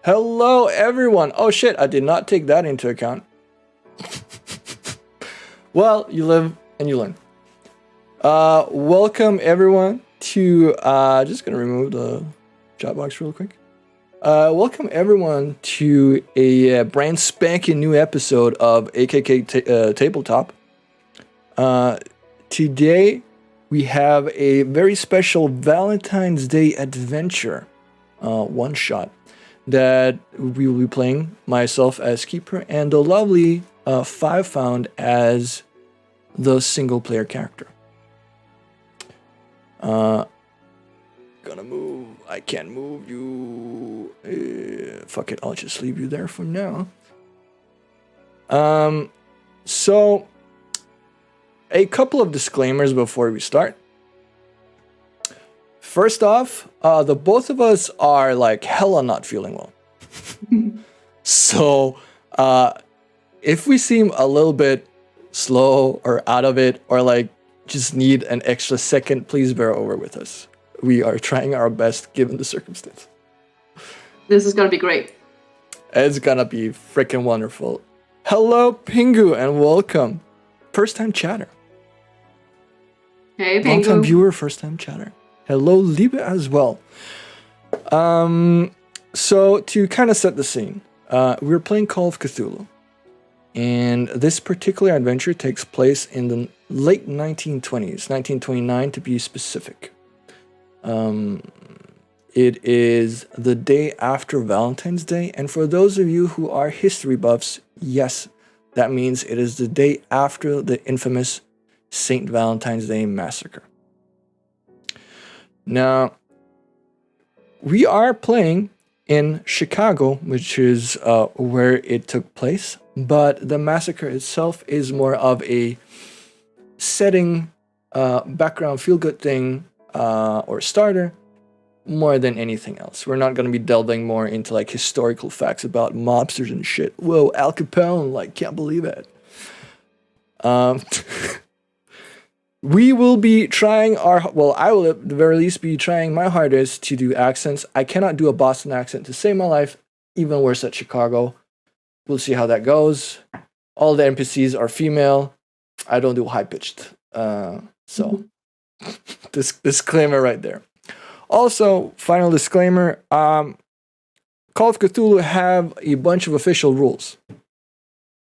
Hello, everyone. Oh shit, I did not take that into account. Well, you live and you learn. Welcome everyone to, just gonna remove the chat box real quick. Welcome everyone to a brand spanking new episode of AKK Tabletop. Today we have a very special Valentine's Day adventure, one shot, that we will be playing, myself as Keeper and the lovely Five Found as the single player character. Gonna move. I can't move you. Fuck it, I'll just leave you there for now. So a couple of disclaimers before we start. First off, the both of us are like hella not feeling well. So, if we seem a little bit slow or out of it, or like just need an extra second, please bear over with us. We are trying our best given the circumstance. This is gonna be great. It's gonna be freaking wonderful. Hello, Pingu, and welcome. First time chatter. Hey, Pingu. Long time viewer, first time chatter. Hello, Liebe as well. So to kind of set the scene, we're playing Call of Cthulhu. And this particular adventure takes place in the late 1920s, 1929 to be specific. It is the day after Valentine's Day, and for those of you who are history buffs, yes, that means it is the day after the infamous St. Valentine's Day massacre. Now, we are playing in Chicago, which is where it took place, but the massacre itself is more of a setting, background feel-good thing, or starter, more than anything else. We're not going to be delving more into like historical facts about mobsters and shit. Whoa, Al Capone, like, can't believe it. We will be trying I will at the very least be trying my hardest to do accents. I cannot do a Boston accent to save my life, even worse at Chicago. We'll see how that goes. All the NPCs are female. I don't do high-pitched. So, disclaimer right there. Also, final disclaimer, Call of Cthulhu have a bunch of official rules.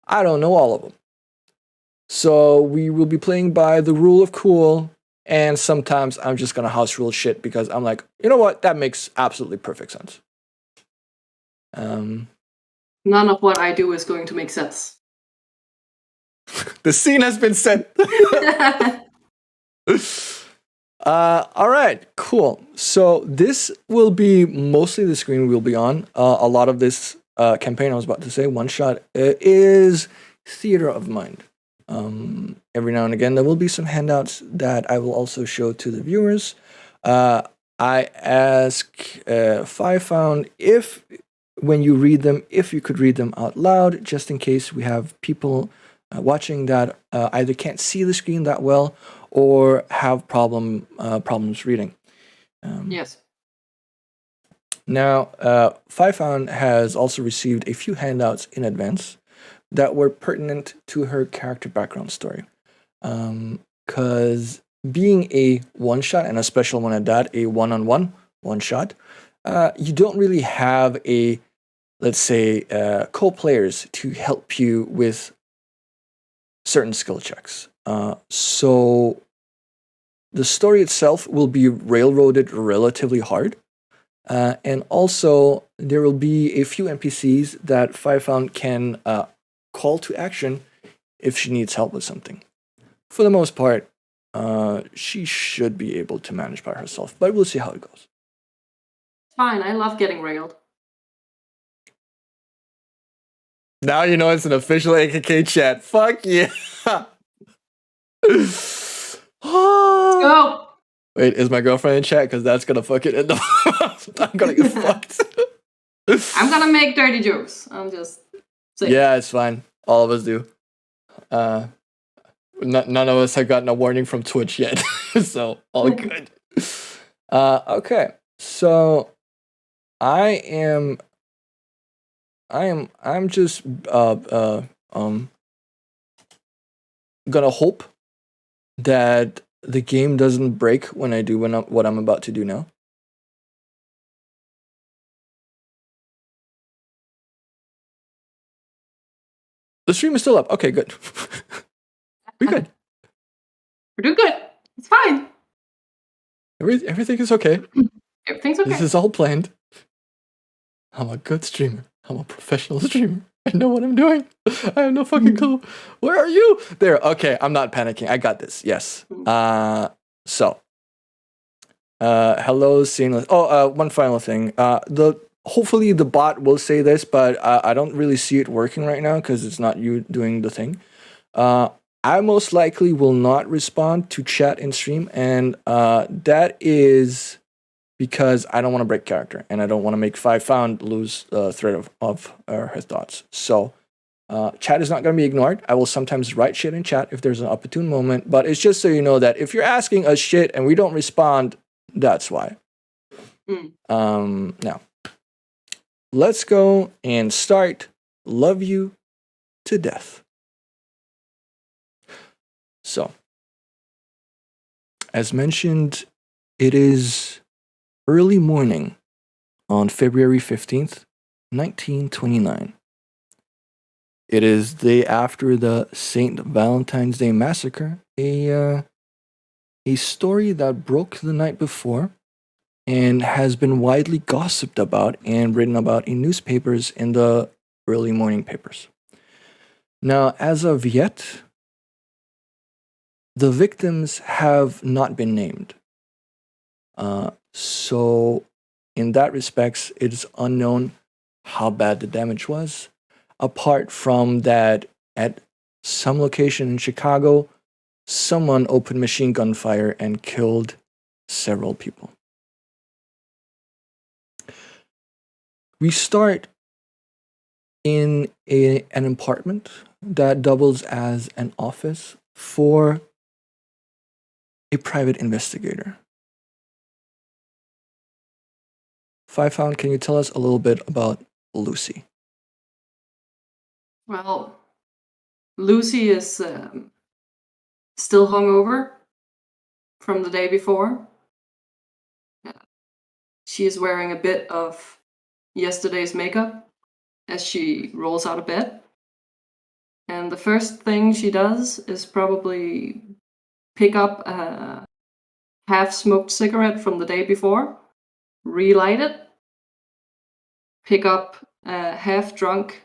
I don't know all of them. So we will be playing by the rule of cool, and sometimes I'm just gonna house rule shit because I'm like, you know what, that makes absolutely perfect sense. None of what I do is going to make sense. The scene has been set. All right, cool. So this will be mostly the screen we'll be on. A lot of this campaign, I was about to say, one shot, is theater of mind. Every now and again, there will be some handouts that I will also show to the viewers. I ask Five Found if, when you read them, if you could read them out loud, just in case we have people watching that either can't see the screen that well or have problems reading. Yes. Now, Five Found has also received a few handouts in advance that were pertinent to her character background story. Because being a one-shot, and a special one at that, a one-on-one one-shot, you don't really have a, let's say, co-players to help you with certain skill checks. So the story itself will be railroaded relatively hard. And also, there will be a few NPCs that Five Found can call to action if she needs help with something. For the most part, she should be able to manage by herself, but we'll see how it goes. Fine, I love getting railed. Now you know it's an official AKK chat. Fuck yeah! Go! Wait, is my girlfriend in chat? Because that's gonna fuck it in the... I'm gonna get fucked. I'm gonna make dirty jokes. I'm just saying. Yeah, it's fine. All of us do. None of us have gotten a warning from Twitch yet, so all good. Okay, so I am I'm just gonna hope that the game doesn't break when I do what I'm about to do now. The stream is still up. Okay, good. We're good. We're doing good. It's fine. Everything is okay. Everything's okay. This is all planned. I'm a good streamer. I'm a professional streamer. I know what I'm doing. I have no fucking clue. Where are you? There. Okay, I'm not panicking. I got this. Yes. Hello, Seamless. Oh, one final thing. Hopefully the bot will say this, but I don't really see it working right now because it's not you doing the thing. I most likely will not respond to chat in stream, and that is because I don't want to break character, and I don't want to make 5 found lose thread of her thoughts. So chat is not going to be ignored. I will sometimes write shit in chat if there's an opportune moment, but it's just so you know that if you're asking us shit and we don't respond, that's why. Now, let's go and start Love You to Death. So, as mentioned, it is early morning on February 15th, 1929. It is the day after the St. Valentine's Day Massacre, a story that broke the night before and has been widely gossiped about and written about in newspapers in the early morning papers. Now, as of yet, the victims have not been named. So, in that respects, it is unknown how bad the damage was, apart from that at some location in Chicago, someone opened machine gun fire and killed several people. We start in an apartment that doubles as an office for a private investigator. 5 found, can you tell us a little bit about Lucy? Well, Lucy is still hungover from the day before. She is wearing a bit of yesterday's makeup as she rolls out of bed. And the first thing she does is probably pick up a half-smoked cigarette from the day before, relight it, pick up a half-drunk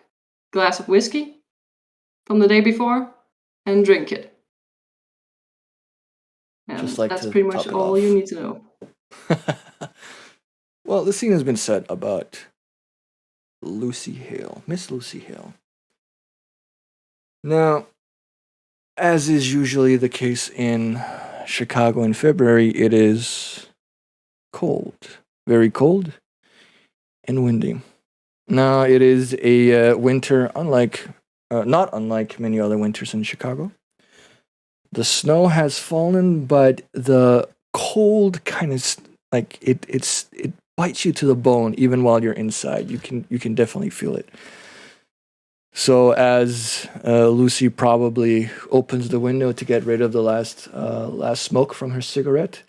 glass of whiskey from the day before, and drink it. And Just like that's to pretty much top it all off. you need to know. Well, the scene has been set about Lucy Hale, Miss Lucy Hale. Now, as is usually the case in Chicago in February, it is cold, very cold and windy. Now, it is a winter not unlike many other winters in Chicago. The snow has fallen, but the cold kind of like it bites you to the bone even while you're inside. You can definitely feel it. So as Lucy probably opens the window to get rid of the last smoke from her cigarette,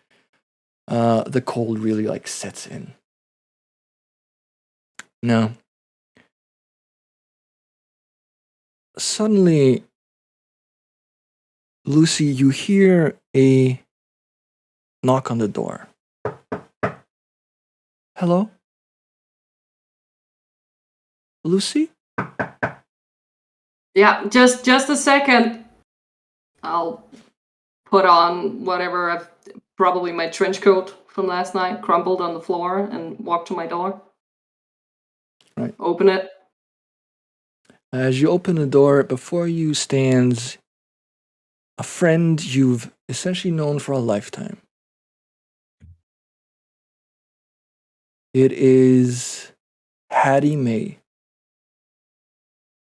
the cold really sets in. Now, suddenly, Lucy, you hear a knock on the door. Hello? Lucy? Yeah, just a second. I'll put on whatever probably my trench coat from last night, crumpled on the floor, and walk to my door. Right. Open it. As you open the door, before you stands a friend you've essentially known for a lifetime. It is Hattie May,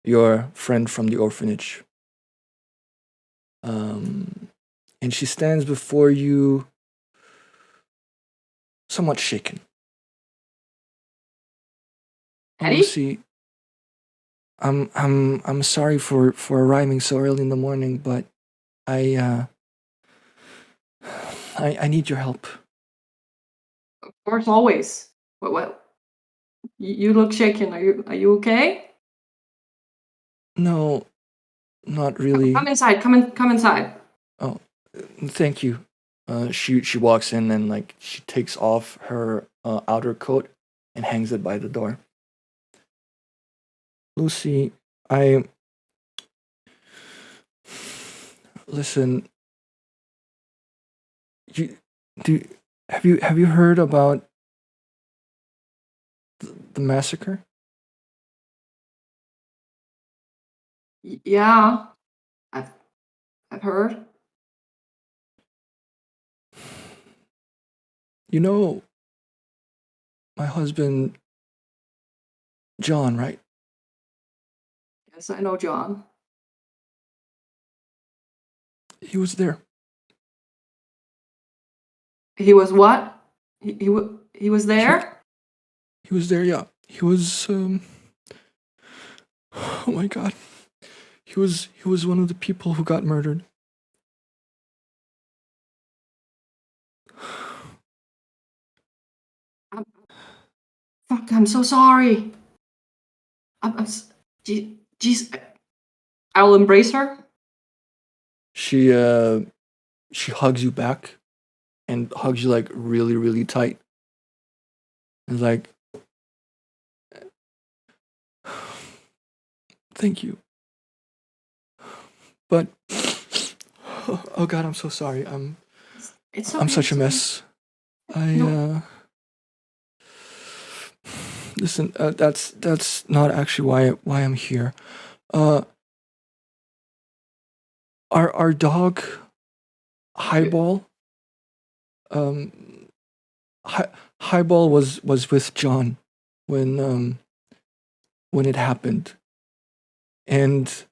your friend from the orphanage. And she stands before you somewhat shaken. Hattie? Lucy, I'm sorry for arriving so early in the morning, but I I need your help. Of course, always. What? You look shaken. Are you okay? No, not Come really. inside. Come inside. Oh, thank you. She walks in and like she takes off her outer coat and hangs it by the door. Lucy, I listen. You do have you heard about the massacre? Yeah, I've I've heard. You know my husband John, right? Yes, I know John. He was there. He was what? He was He there? he was there. Yeah, he was. Oh my God, he was one of the people who got murdered. I'm, fuck, I'm so sorry. Jeez. I will embrace her. She she hugs you back and hugs you like really really tight. And like, thank you. But oh God, I'm so sorry. It's I'm okay. such a It's okay. mess. I No. listen. That's not actually why I'm here. Uh, our dog Highball. Um, Highball was with John when it happened, and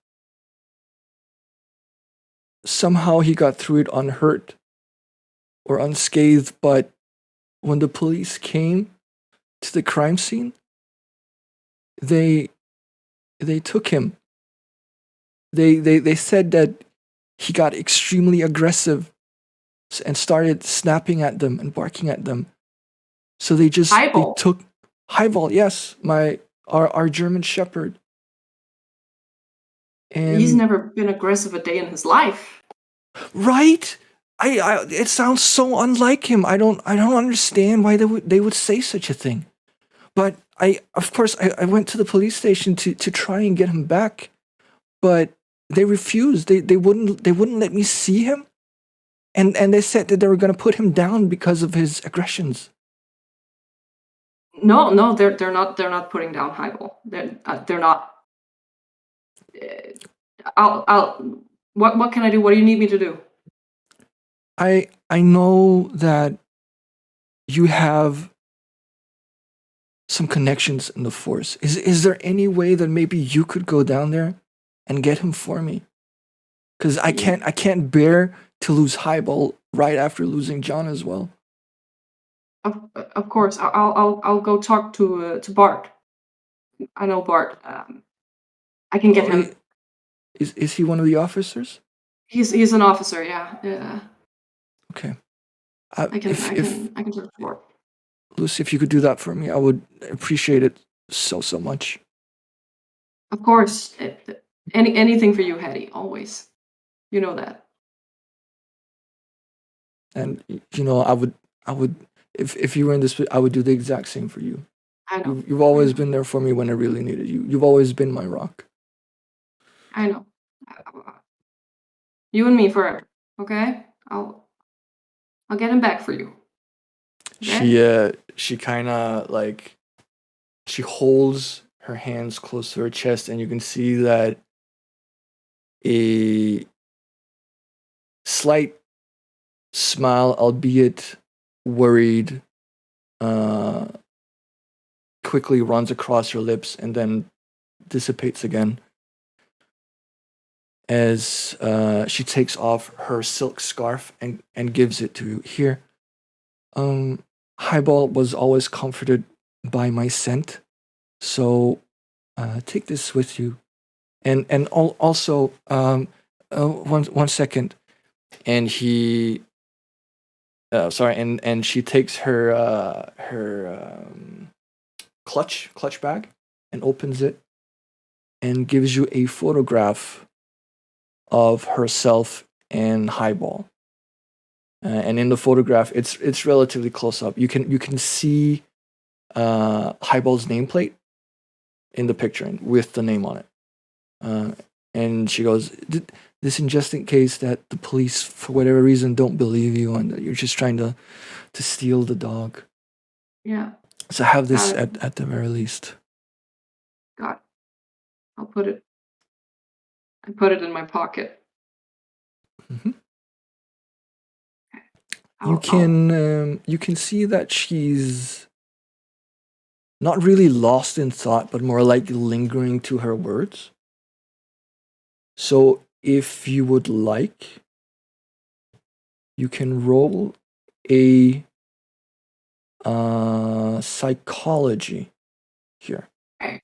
somehow he got through it unhurt or unscathed. But when the police came to the crime scene, they they took him. They said that he got extremely aggressive and started snapping at them and barking at them. So they Eyeball. took Highball, yes, our German Shepherd, He's and never been aggressive a day in his life. right. I it sounds so unlike him. I don't understand why they would say such a thing. But I of course I went to the police station to try and get him back, but they refused. They wouldn't let me see him, and they said that they were gonna put him down because of his aggressions. No, they're not putting down Highball. They're not. Uh, I'll. What can I do? What do you need me to do? I know that you have some connections in the force. Is there any way that maybe you could go down there and get him for me? Because I can't bear to lose Highball right after losing John as well. Of course, I'll go talk to Bart. I know Bart. I can get Oh, him. is he one of the officers? He's an officer. Yeah. Yeah. Okay. I can I If can I can talk to Bart. Lucy, if you could do that for me, I would appreciate it so much. Of course, anything for you, Hetty. Always. You know that. And you know, I would if you were in this, I would do the exact same for you. I know. You've I always know. been there for me when I really needed you. You've always been my rock. I know. You and me forever. Okay. I'll get him back for you. Okay. She kind of like she holds her hands close to her chest, and you can see that a slight smile, albeit worried, uh, quickly runs across her lips and then dissipates again as she takes off her silk scarf and gives it to you. Here, Highball was always comforted by my scent, so take this with you. And also, one second, and he, sorry, and she takes her clutch bag and opens it and gives you a photograph of herself and Highball. And in the photograph, it's relatively close up. You can see Highball's nameplate in the picture with the name on it. And she goes, "This is just in case that the police, for whatever reason, don't believe you and that you're just trying to steal the dog." Yeah. So have this Got it. at the very least. Got it. I'll put it. I put it in my pocket. Mhm. I'll- You can see that she's not really lost in thought, but more like lingering to her words. So if you would like, you can roll a psychology here. Okay.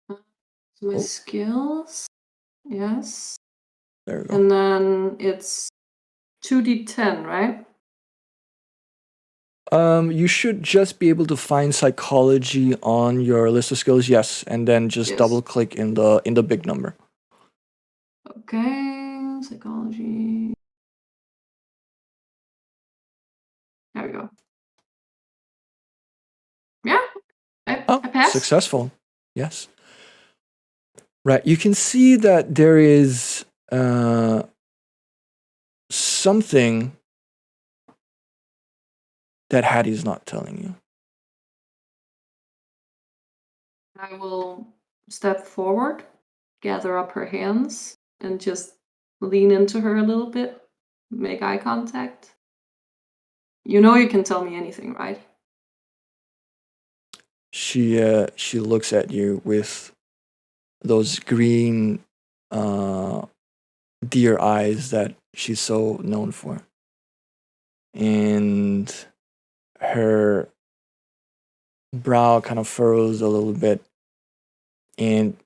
So my skills. Yes. There we go. And then it's 2d10, right? You should just be able to find psychology on your list of skills, yes, and then just Yes. double click in the big number. Okay, psychology. There we go. Yeah, I passed. Successful. Yes. Right. You can see that there is something that Hattie's not telling you. I will step forward, gather up her hands, and just lean into her a little bit, make eye contact. You know you can tell me anything, right? She looks at you with those green deer eyes that she's so known for. And her brow kind of furrows a little bit. And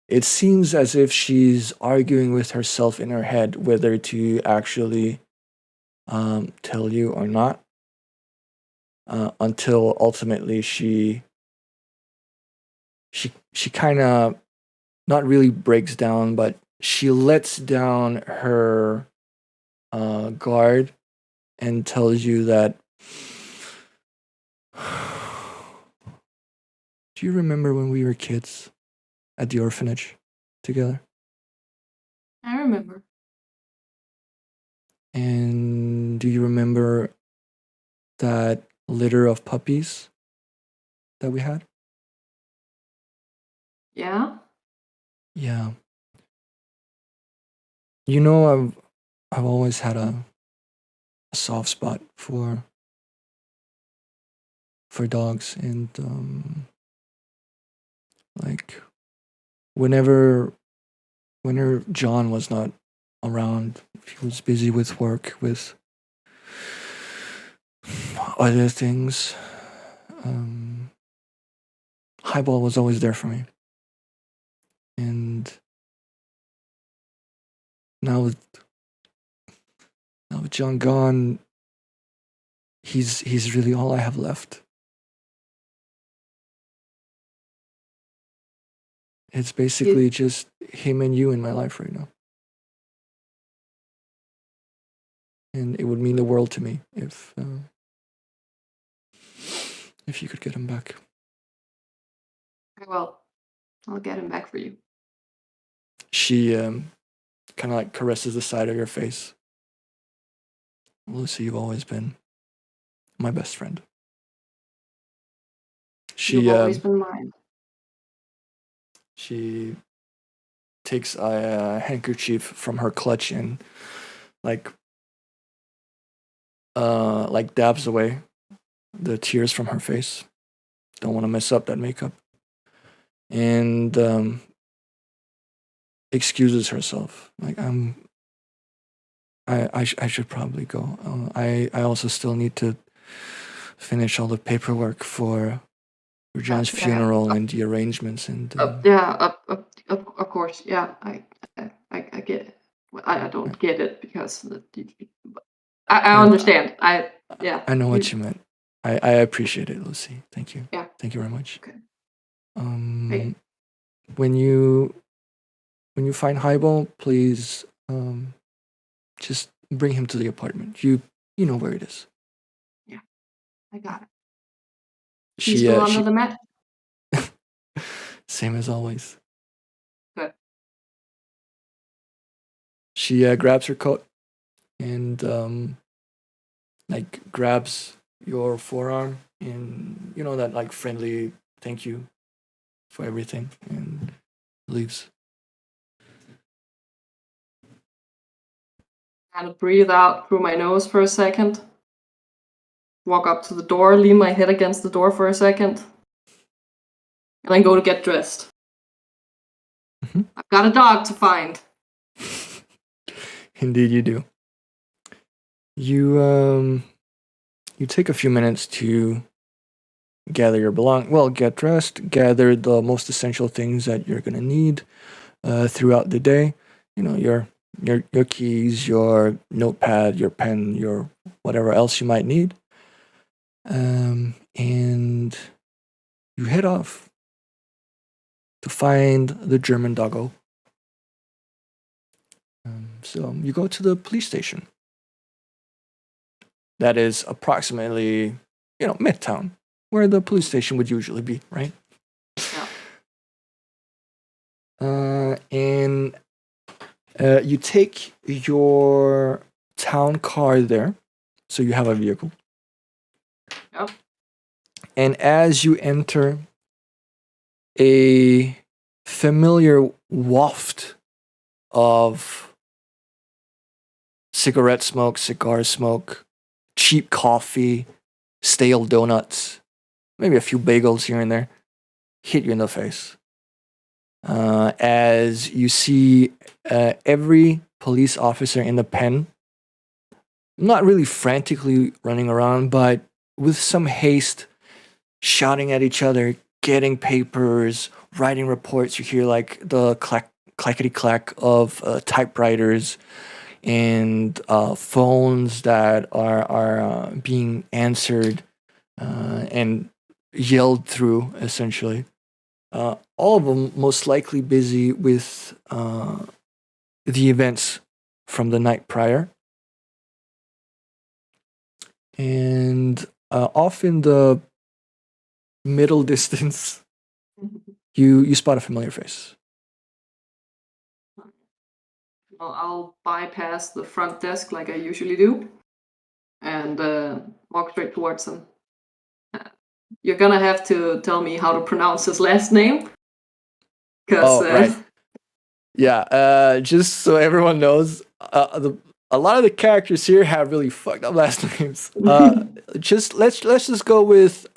it seems as if she's arguing with herself in her head whether to actually tell you or not. Until ultimately she kind of not really breaks down, but she lets down her guard and tells you that. Do you remember when we were kids at the orphanage together? I remember. And do you remember that litter of puppies that we had? Yeah? Yeah. You know, I've always had a soft spot for dogs, and like whenever John was not around, he was busy with work, with other things. Highball was always there for me, and now with John gone, he's really all I have left. It's basically just him and you in my life right now. And it would mean the world to me if you could get him back. Well, I'll get him back for you. She kind of like caresses the side of your face. Lucy, you've always been my best friend. You've always been mine. She takes a handkerchief from her clutch and like dabs away the tears from her face. Don't want to mess up that makeup. And excuses herself. Like I should probably go. I also still need to finish all the paperwork for John's funeral and the arrangements and Of course, yeah. I get it. Well, I don't get it because I understand. Yeah. I know what you meant. I appreciate it, Lucy. Thank you. Yeah. Thank you very much. Okay. Um, when you find Highball, please just bring him to the apartment. You know where it is. Yeah, I got it. He's She still under the mat. same as always. Good. She grabs her coat and like grabs your forearm and that like friendly thank you for everything and leaves. Kind of breathe out through my nose for a second. Walk up to the door, lean my head against the door for a second, and then go to get dressed. Mhm. I've got a dog to find. Indeed, you do. You take a few minutes to gather your get dressed, gather the most essential things that you're gonna need throughout the day. Your keys, your notepad, your pen, your whatever else you might need. And you head off to find the German doggo. So you go to the police station. That is approximately, Midtown, where the police station would usually be, right? Yeah. And you take your town car there, so you have a vehicle. Yep. And as you enter, a familiar waft of cigarette smoke, cigar smoke, cheap coffee, stale donuts, maybe a few bagels here and there, hit you in the face. As you see every police officer in the pen, not really frantically running around, but with some haste, shouting at each other, getting papers, writing reports. You hear like the clackety clack of typewriters and phones that are being answered and yelled through, essentially. All of them most likely busy with the events from the night prior. And off in the middle distance, you spot a familiar face. Well, I'll bypass the front desk like I usually do and walk straight towards him. You're gonna have to tell me how to pronounce his last name. Cause, Right. Yeah, just so everyone knows, a lot of the characters here have really fucked up last names. Let's just go with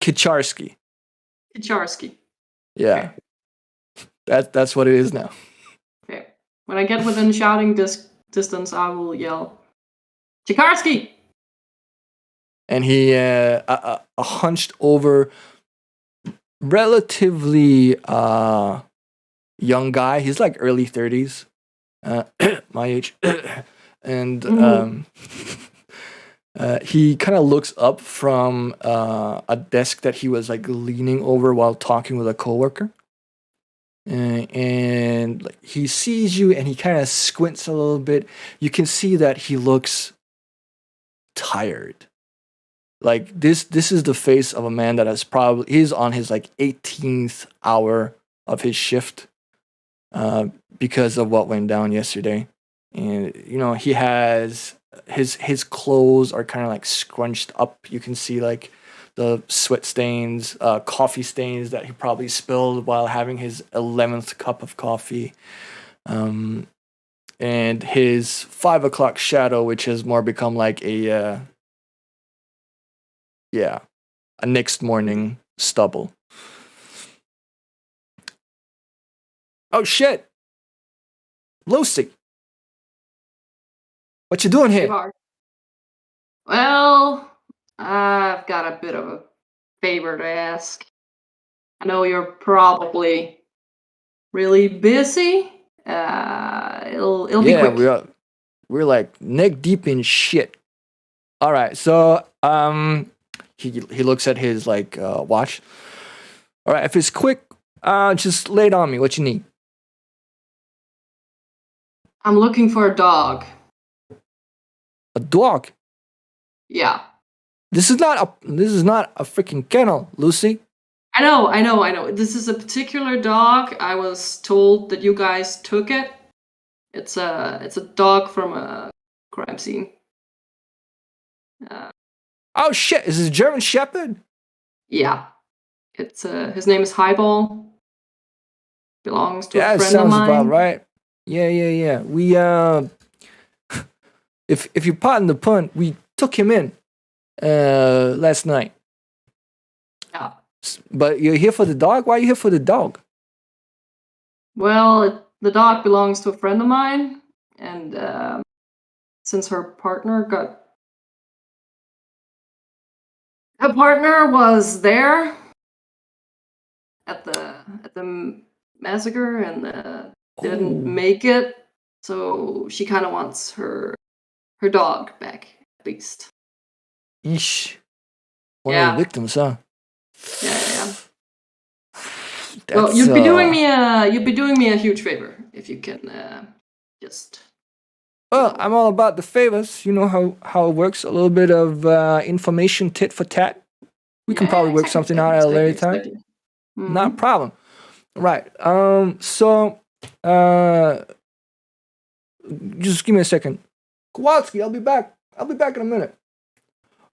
Kicharski. Kicharski. Yeah, okay. That's what it is now. Okay. When I get within shouting distance, I will yell, Kicharski! And he a hunched over, relatively young guy. He's like early 30s, my age, and he kind of looks up from a desk that he was like leaning over while talking with a coworker. And like, he sees you and he kind of squints a little bit. You can see that he looks tired. Like this is the face of a man that he's on his like 18th hour of his shift because of what went down yesterday. And he has his clothes are kind of like scrunched up. You can see like the sweat stains, coffee stains that he probably spilled while having his 11th cup of coffee. And his 5 o'clock shadow, which has more become like a next morning stubble. Oh shit, Lucy, what you doing here? Well, I've got a bit of a favor to ask. I know you're probably really busy. It'll be quick. We're like neck deep in shit. All right, so he looks at his like watch. All right, if it's quick, just lay it on me. What you need? I'm looking for a dog. A dog. Yeah. This is not a freaking kennel, Lucy. I know. This is a particular dog. I was told that you guys took it. It's a dog from a crime scene. Oh shit! Is this a German Shepherd? Yeah. It's his name is Highball. Belongs to a Yeah, it friend of sounds mine. about right. Yeah. We if you pardon the pun, we took him in last night. Yeah. But you're here for the dog? Why are you here for the dog? Well, the dog belongs to a friend of mine, and since her partner was there at the massacre and didn't make it, so she kind of wants her dog back at least. Yeesh. One of the victims, huh? Yeah. Well, you'd be doing me a huge favor if you can just. Well, I'm all about the favors. You know how it works. A little bit of information, tit for tat. We can probably work something out at a later time. Mm-hmm. Not a problem. Right. So, just give me a second. Kowalski, I'll be back. I'll be back in a minute.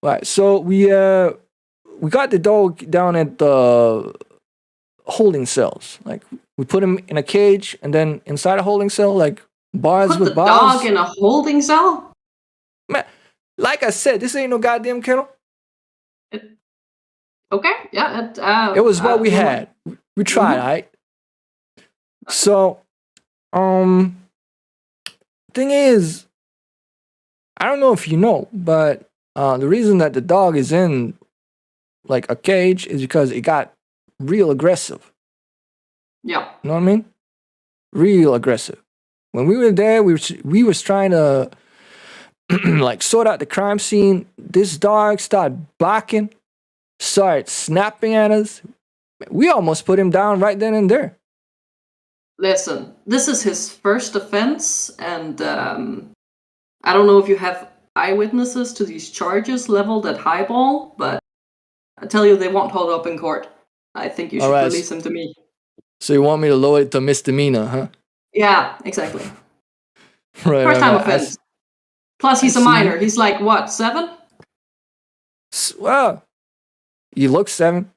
Right. So we got the dog down at the holding cells. Like we put him in a cage, and then inside a holding cell, like bars with bars. Put the dog in a holding cell? Man, like I said, this ain't no goddamn kennel. Okay, yeah. It was what we had. We tried, right? So, thing is, I don't know if you know, but the reason that the dog is in like a cage is because it got real aggressive. Yeah. You know what I mean? Real aggressive. When we were there, we was trying to like sort out the crime scene. This dog started barking, started snapping at us. We almost put him down right then and there. Listen, this is his first offense, and I don't know if you have eyewitnesses to these charges leveled at Highball, but I tell you, they won't hold up in court. I think you should release him to me. So you want me to lower it to misdemeanor, huh? Yeah, exactly. Right. First time offense. Plus, he's a minor. He's like, what, 7? Well, he looks 7.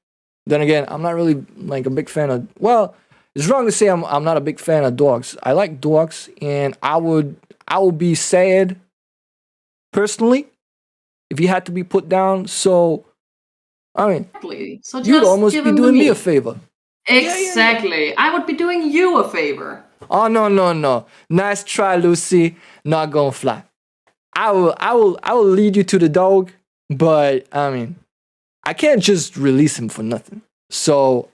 Then again, I'm not really like a big fan of. Well, it's wrong to say I'm not a big fan of dogs. I like dogs, and I would be sad personally if he had to be put down. So, I mean, so you'd almost be doing me a favor. Exactly. Yeah. I would be doing you a favor. Oh no. Nice try, Lucy. Not gonna fly. I will lead you to the dog, but I mean, I can't just release him for nothing. So,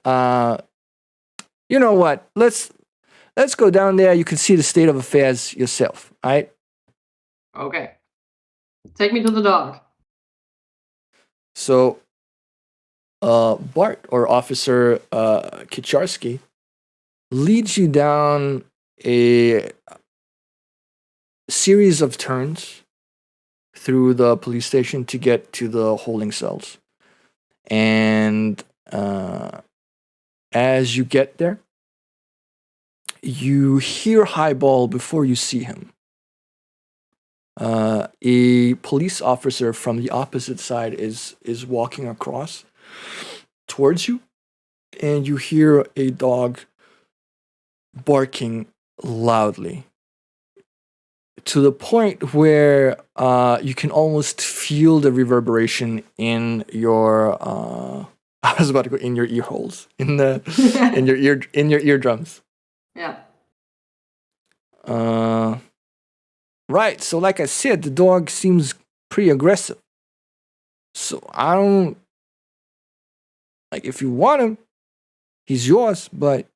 you know what? Let's go down there. You can see the state of affairs yourself, all right? Okay. Take me to the dog. So, Bart, or Officer Kicharski, leads you down a series of turns through the police station to get to the holding cells. And as you get there, you hear Highball before you see him. A police officer from the opposite side is walking across towards you, and you hear a dog barking loudly to the point where you can almost feel the reverberation in your I was about to go in your ear holes, in your eardrums. Yeah. Right. So like I said, the dog seems pretty aggressive. So I don't like, if you want him, he's yours, but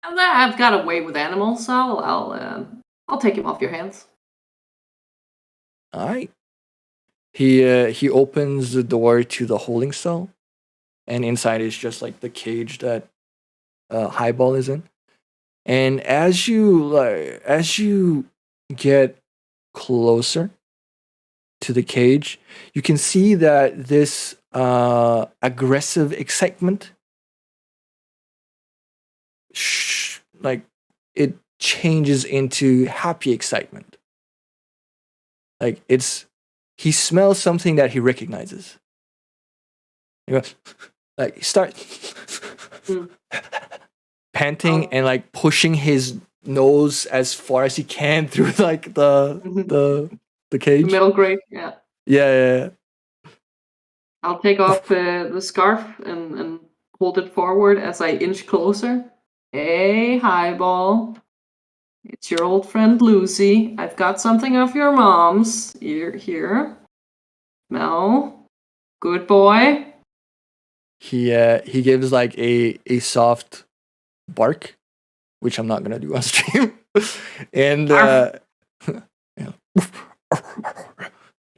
I've got a way with animals, so I'll take him off your hands. all right. He opens the door to the holding cell, and inside is just like the cage that Highball is in. And as you get closer to the cage, you can see that this aggressive excitement, like it changes into happy excitement. Like he smells something that he recognizes. He goes, like he starts panting and like pushing his nose as far as he can through like the cage. The middle grade, yeah. Yeah. I'll take off the scarf and hold it forward as I inch closer. Hey, Highball. It's your old friend Lucy. I've got something of your mom's. Here. Smell. Good boy. He gives like a soft bark, which I'm not gonna do on stream. And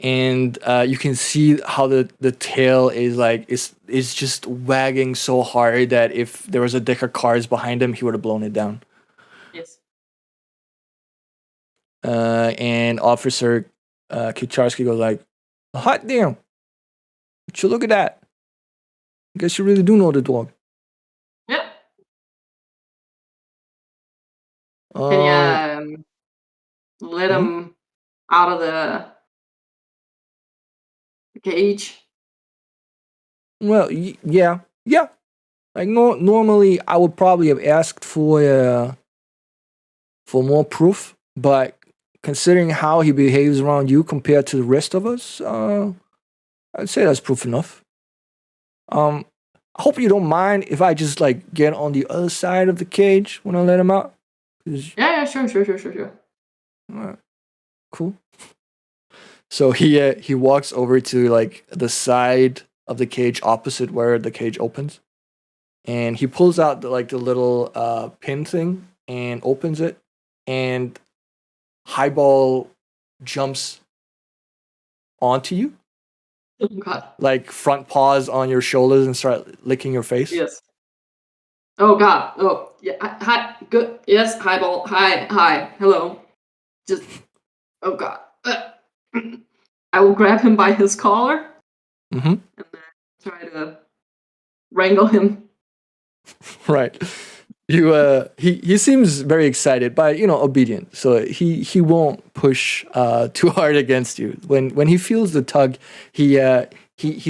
and you can see how the tail is like is just wagging so hard that if there was a deck of cards behind him, he would have blown it down. Yes. And Officer Kicharski goes like, "Hot damn! Would you look at that? I guess you really do know the dog." Yeah. Can you let him out of the cage? Well, yeah. Like normally, I would probably have asked for more proof, but considering how he behaves around you compared to the rest of us, I'd say that's proof enough. I hope you don't mind if I just like get on the other side of the cage when I let him out. Yeah, sure. Alright, cool. So he walks over to like the side of the cage opposite where the cage opens, and he pulls out the little pin thing and opens it, and Highball jumps onto you. Oh God. Like front paws on your shoulders and start licking your face. Yes. Oh God. Oh yeah. Hi. Good. Yes. Highball. Hi. Hello. Just. Oh God. I will grab him by his collar. Mm-hmm. And then try to wrangle him. Right. He seems very excited, but obedient. So he won't push too hard against you. When he feels the tug, he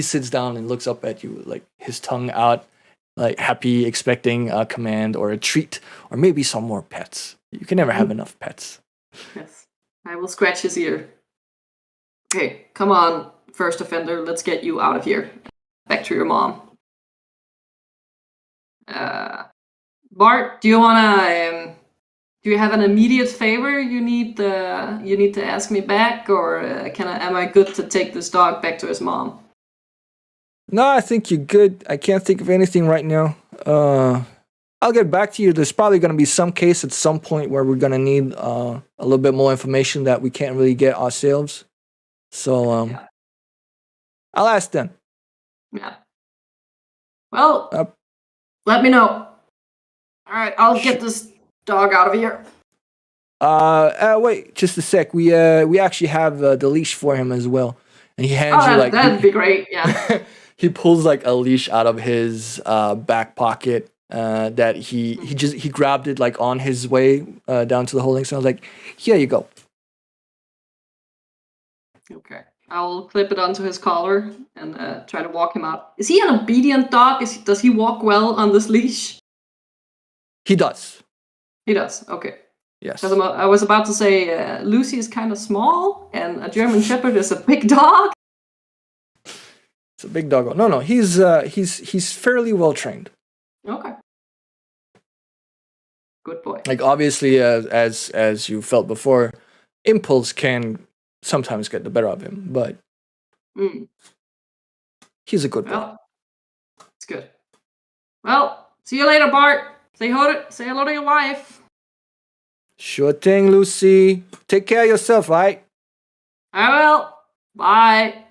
sits down and looks up at you, like his tongue out, like happy, expecting a command or a treat, or maybe some more pets. You can never have enough pets. Yes. I will scratch his ear. Okay, come on, first offender. Let's get you out of here. Back to your mom. Bart, do you wanna? Do you have an immediate favor you need to ask me back, or am I good to take this dog back to his mom? No, I think you're good. I can't think of anything right now. I'll get back to you. There's probably going to be some case at some point where we're going to need a little bit more information that we can't really get ourselves. So Yeah. I'll ask them. Yeah. Well, let me know. All right, I'll get this dog out of here. Wait, just a sec. We actually have the leash for him as well, and he hands you like that'd be great. Yeah. He pulls like a leash out of his back pocket. That he grabbed it like on his way down to the holding cell. I was like, here you go. Okay. I'll clip it onto his collar and try to walk him out. Is he an obedient dog? Does he walk well on this leash? He does. He does. Okay. Yes. Because I was about to say Lucy is kind of small, and a German Shepherd is a big dog. It's a big doggo. No, he's fairly well trained. Okay. Good boy. Like obviously, as you felt before, impulse can sometimes get the better of him, but he's a good boy. It's good. Well, see you later, Bart. Say hello to your wife. Sure thing, Lucy. Take care of yourself, right? I will. Bye.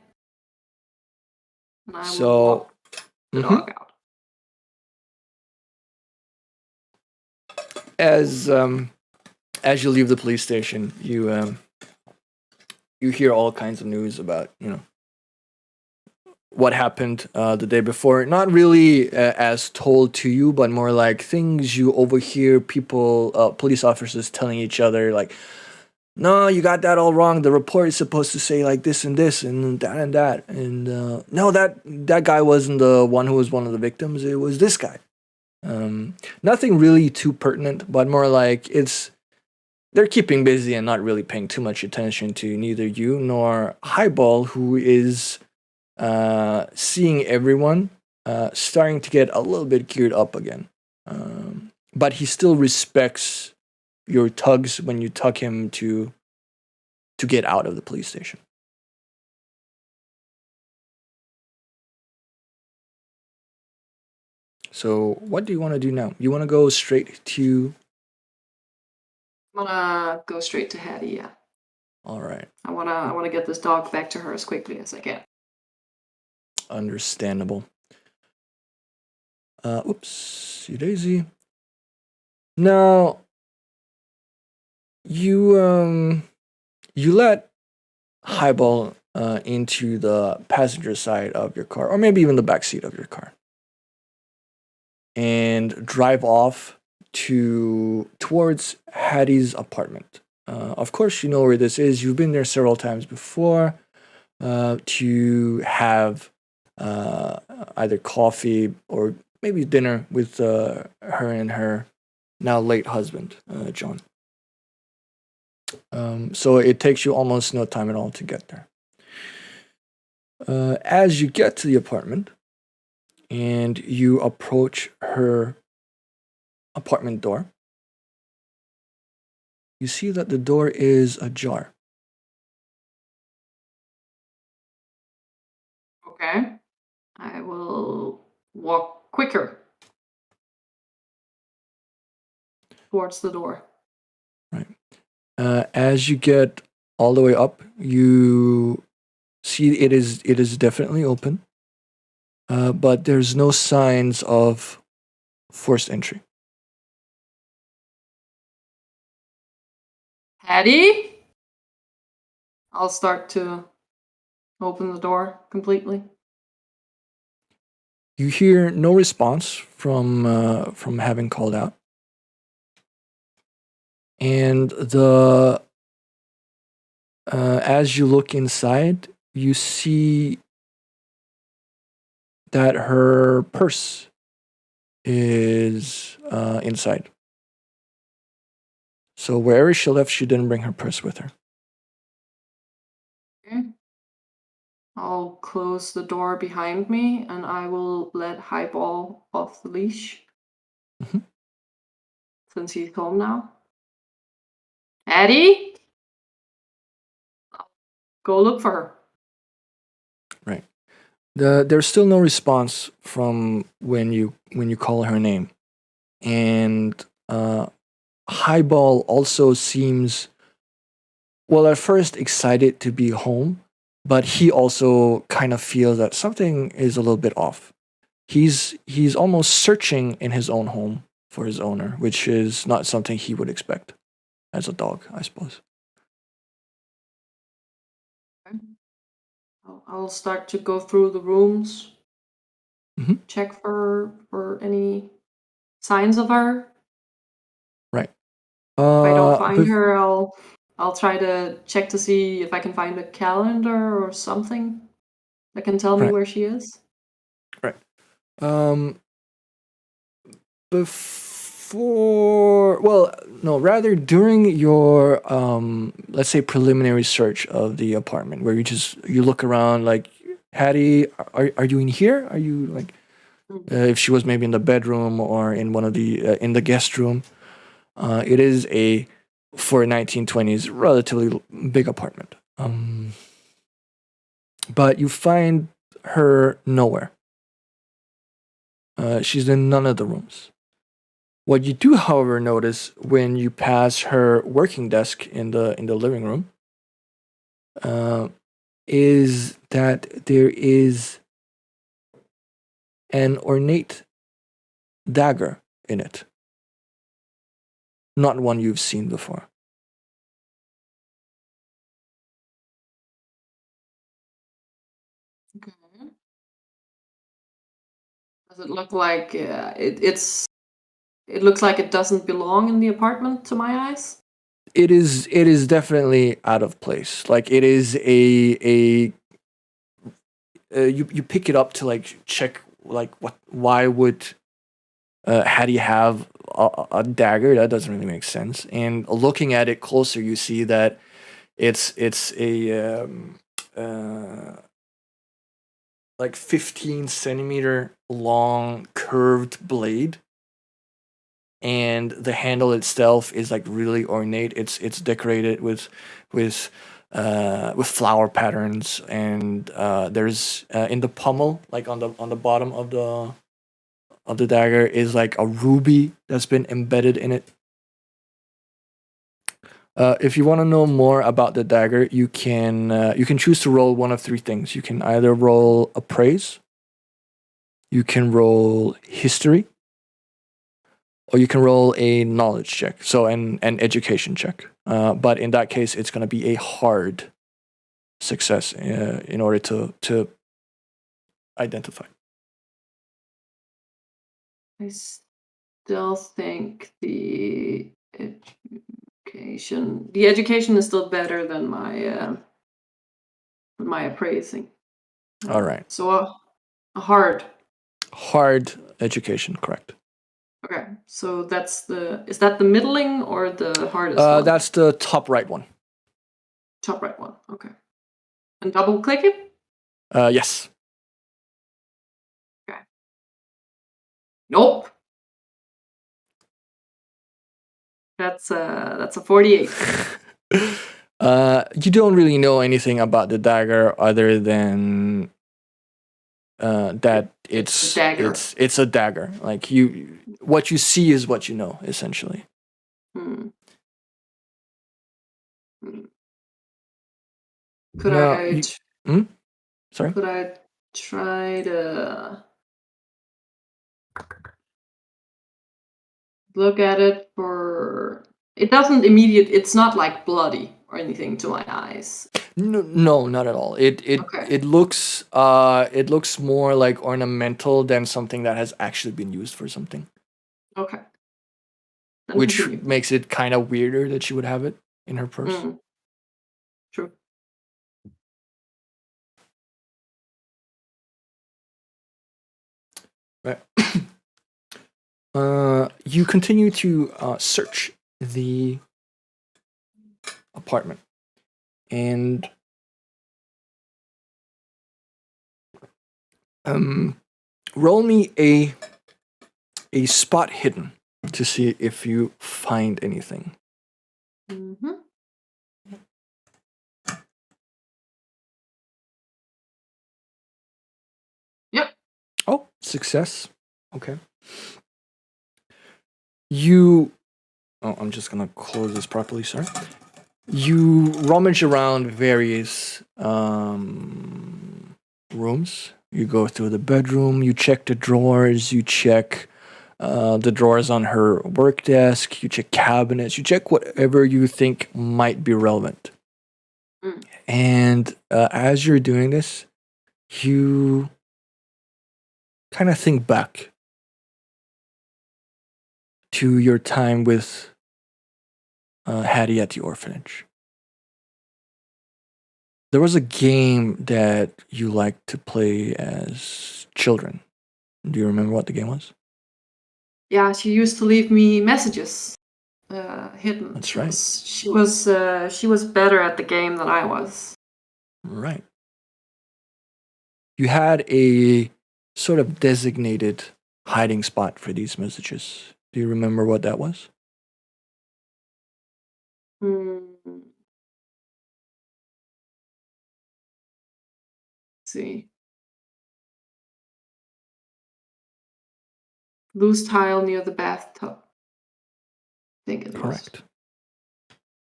And I will walk the dog out. As you leave the police station, you hear all kinds of news about what happened the day before. Not really as told to you, but more like things you overhear people, police officers telling each other, like, no, you got that all wrong. The report is supposed to say like this and this and that and that. And no, that guy wasn't the one who was one of the victims. It was this guy. Nothing really too pertinent, but more like they're keeping busy and not really paying too much attention to neither you nor Highball, who is seeing everyone starting to get a little bit geared up again. But he still respects your tugs when you tug him to get out of the police station. So what do you want to do now? You want to go straight to... I'm gonna go straight to Hattie, yeah. All right. I wanna get this dog back to her as quickly as I can. Understandable. Oopsie daisy. Now, you let Highball into the passenger side of your car, or maybe even the back seat of your car, and drive off towards Hattie's apartment. Of course, you know where this is. You've been there several times before to have either coffee or maybe dinner with her and her now late husband, John. So it takes you almost no time at all to get there. As you get to the apartment and you approach her apartment door, you see that the door is ajar. Okay. I will walk quicker towards the door. Right. As you get all the way up, you see it is definitely open, but there's no signs of forced entry. Hattie? I'll start to open the door completely. You hear no response from having called out, and as you look inside, you see that her purse is inside. So wherever she left, she didn't bring her purse with her. Okay. I'll close the door behind me and I will let Highball off the leash. Mhm. Since he's home now. Addie? Go look for her. Right. There's still no response from when you call her name, and Highball also seems, well, at first excited to be home, but he also kind of feels that something is a little bit off. He's almost searching in his own home for his owner, which is not something he would expect as a dog, I suppose. I'll start to go through the rooms, Mm-hmm. check for any signs of her. Right. If I don't find her, I'll try to check to see if I can find a calendar or something that can tell me Right. where she is. Right. Rather during your let's say preliminary search of the apartment, where you look around, like, Hattie, are you in here? Are you like, if she was maybe in the bedroom or in one of the in the guest room? It is for 1920s relatively big apartment. But you find her nowhere. She's in none of the rooms. What you do, however, notice when you pass her working desk in the living room is that there is an ornate dagger in it. Not one you've seen before. Okay. Does it look like it looks like it doesn't belong in the apartment to my eyes? It is definitely out of place. Like it is a you pick it up to like check like why would Hattie have a dagger? That doesn't really make sense. And looking at it closer, you see that it's a like 15 centimeter long curved blade, and the handle itself is like really ornate. It's decorated with flower patterns, and there's in the pommel, like on the bottom of the dagger, is like a ruby that's been embedded in it. If you want to know more about the dagger, you can choose to roll one of three things. You can either roll appraise, you can roll history, or you can roll a knowledge check, so an education check. But in that case, it's going to be a hard success in order to identify. I still think the education is still better than my appraising. All right. So a hard. Hard education, correct. Okay, so is that the middling or the hardest one? That's the top right one. Top right one. Okay. And double click it? Yes. Okay. Nope. That's a 48. You don't really know anything about the dagger other than that it's a dagger. Like what you see is what you know, essentially. Hmm. Sorry? Could I try to look at it for... It's not like bloody or anything to my eyes. No, not at all. It looks more like ornamental than something that has actually been used for something. Okay. Then which continue. Makes it kind of weirder that she would have it in her purse. True. Right. You continue to search the apartment, and roll me a spot hidden to see if you find anything. Mm-hmm. Yep. Oh, success. Okay. I'm just gonna close this properly, sorry. You rummage around various rooms. You go through the bedroom, you check the drawers, you check the drawers on her work desk, you check cabinets, you check whatever you think might be relevant. And as you're doing this, you kind of think back to your time with Hattie at the orphanage. There was a game that you liked to play as children. Do you remember what the game was? Yeah, she used to leave me messages hidden. That's right. She was better at the game than I was. Right. You had a sort of designated hiding spot for these messages. Do you remember what that was? See. loose tile near the bathtub. I think it was. Correct.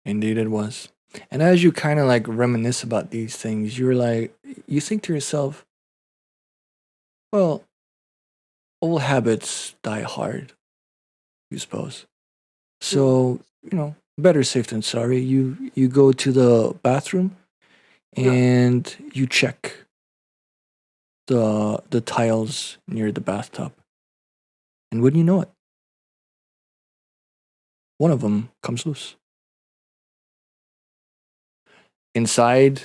Indeed, it was. And as you kind of like reminisce about these things, you think to yourself, well, old habits die hard, you suppose. So, better safe than sorry. You go to the bathroom and you check the tiles near the bathtub. And wouldn't you know it? One of them comes loose. Inside,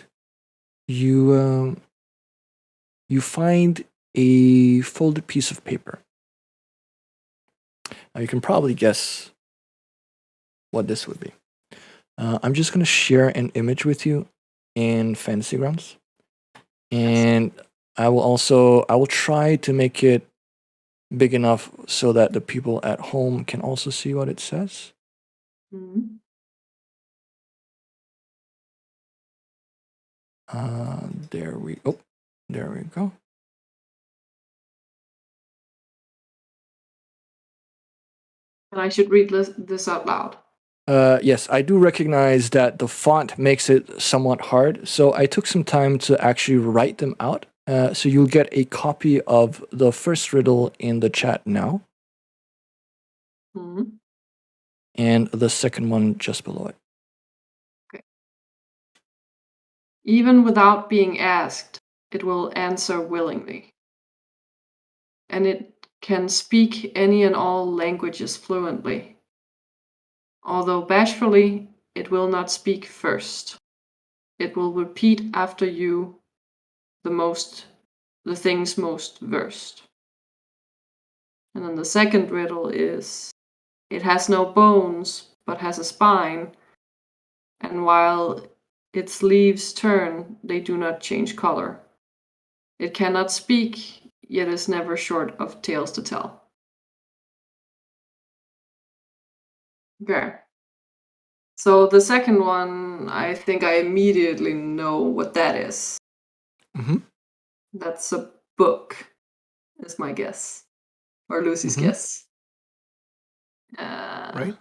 you find a folded piece of paper. Now you can probably guess what this would be. I'm just going to share an image with you in Fantasy Grounds, and I will try to make it big enough so that the people at home can also see what it says. Mm-hmm. There we go. And I should read this out loud. Yes, I do recognize that the font makes it somewhat hard, so I took some time to actually write them out. So you'll get a copy of the first riddle in the chat now, and the second one just below it. Okay. Even without being asked, it will answer willingly. And it can speak any and all languages fluently. Although bashfully, it will not speak first. It will repeat after you the things most versed. And then the second riddle is, it has no bones, but has a spine, and while its leaves turn, they do not change color. It cannot speak, yet is never short of tales to tell. Okay. So the second one, I think I immediately know what that is. Mm-hmm. That's a book, is my guess. Or Lucy's guess. Right.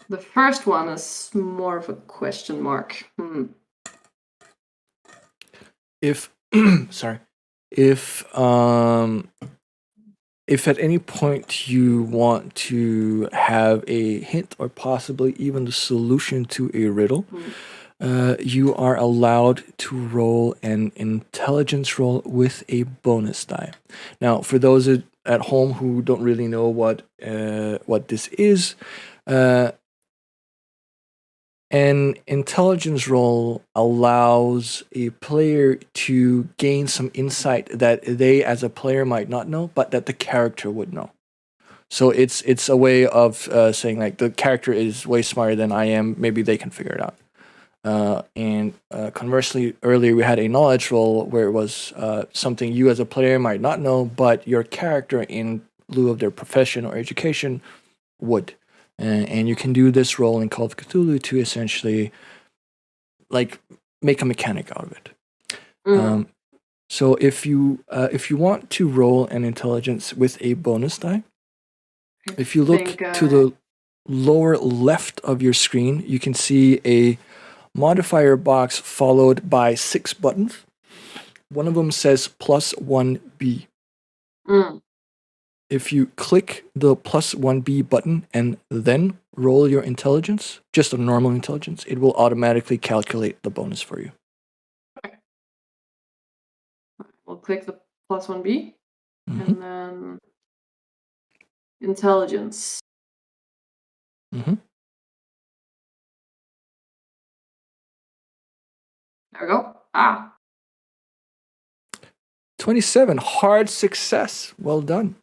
The first one is more of a question mark. If if at any point you want to have a hint or possibly even the solution to a riddle, you are allowed to roll an intelligence roll with a bonus die. Now, for those at home who don't really know what this is, an intelligence roll allows a player to gain some insight that they as a player might not know, but that the character would know. So it's a way of saying like the character is way smarter than I am. Maybe they can figure it out. And conversely, earlier we had a knowledge roll where it was something you as a player might not know, but your character, in lieu of their profession or education, would. And you can do this roll in Call of Cthulhu to essentially like make a mechanic out of it. So if you want to roll an intelligence with a bonus die, if you look to the lower left of your screen, you can see a modifier box followed by 6 buttons. One of them says +1B. If you click the +1B button and then roll your intelligence, just a normal intelligence, it will automatically calculate the bonus for you. Okay. We'll click the +1B and then intelligence. There we go. 27. Hard success. Well done.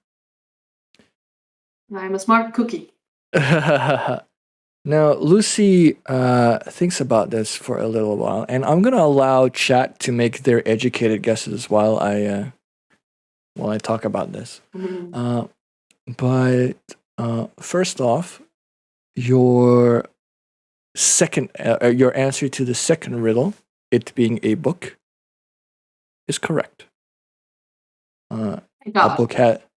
I'm a smart cookie. Now, Lucy thinks about this for a little while, and I'm going to allow chat to make their educated guesses while I talk about this. But first off, your answer to the second riddle, it being a book, is correct. A book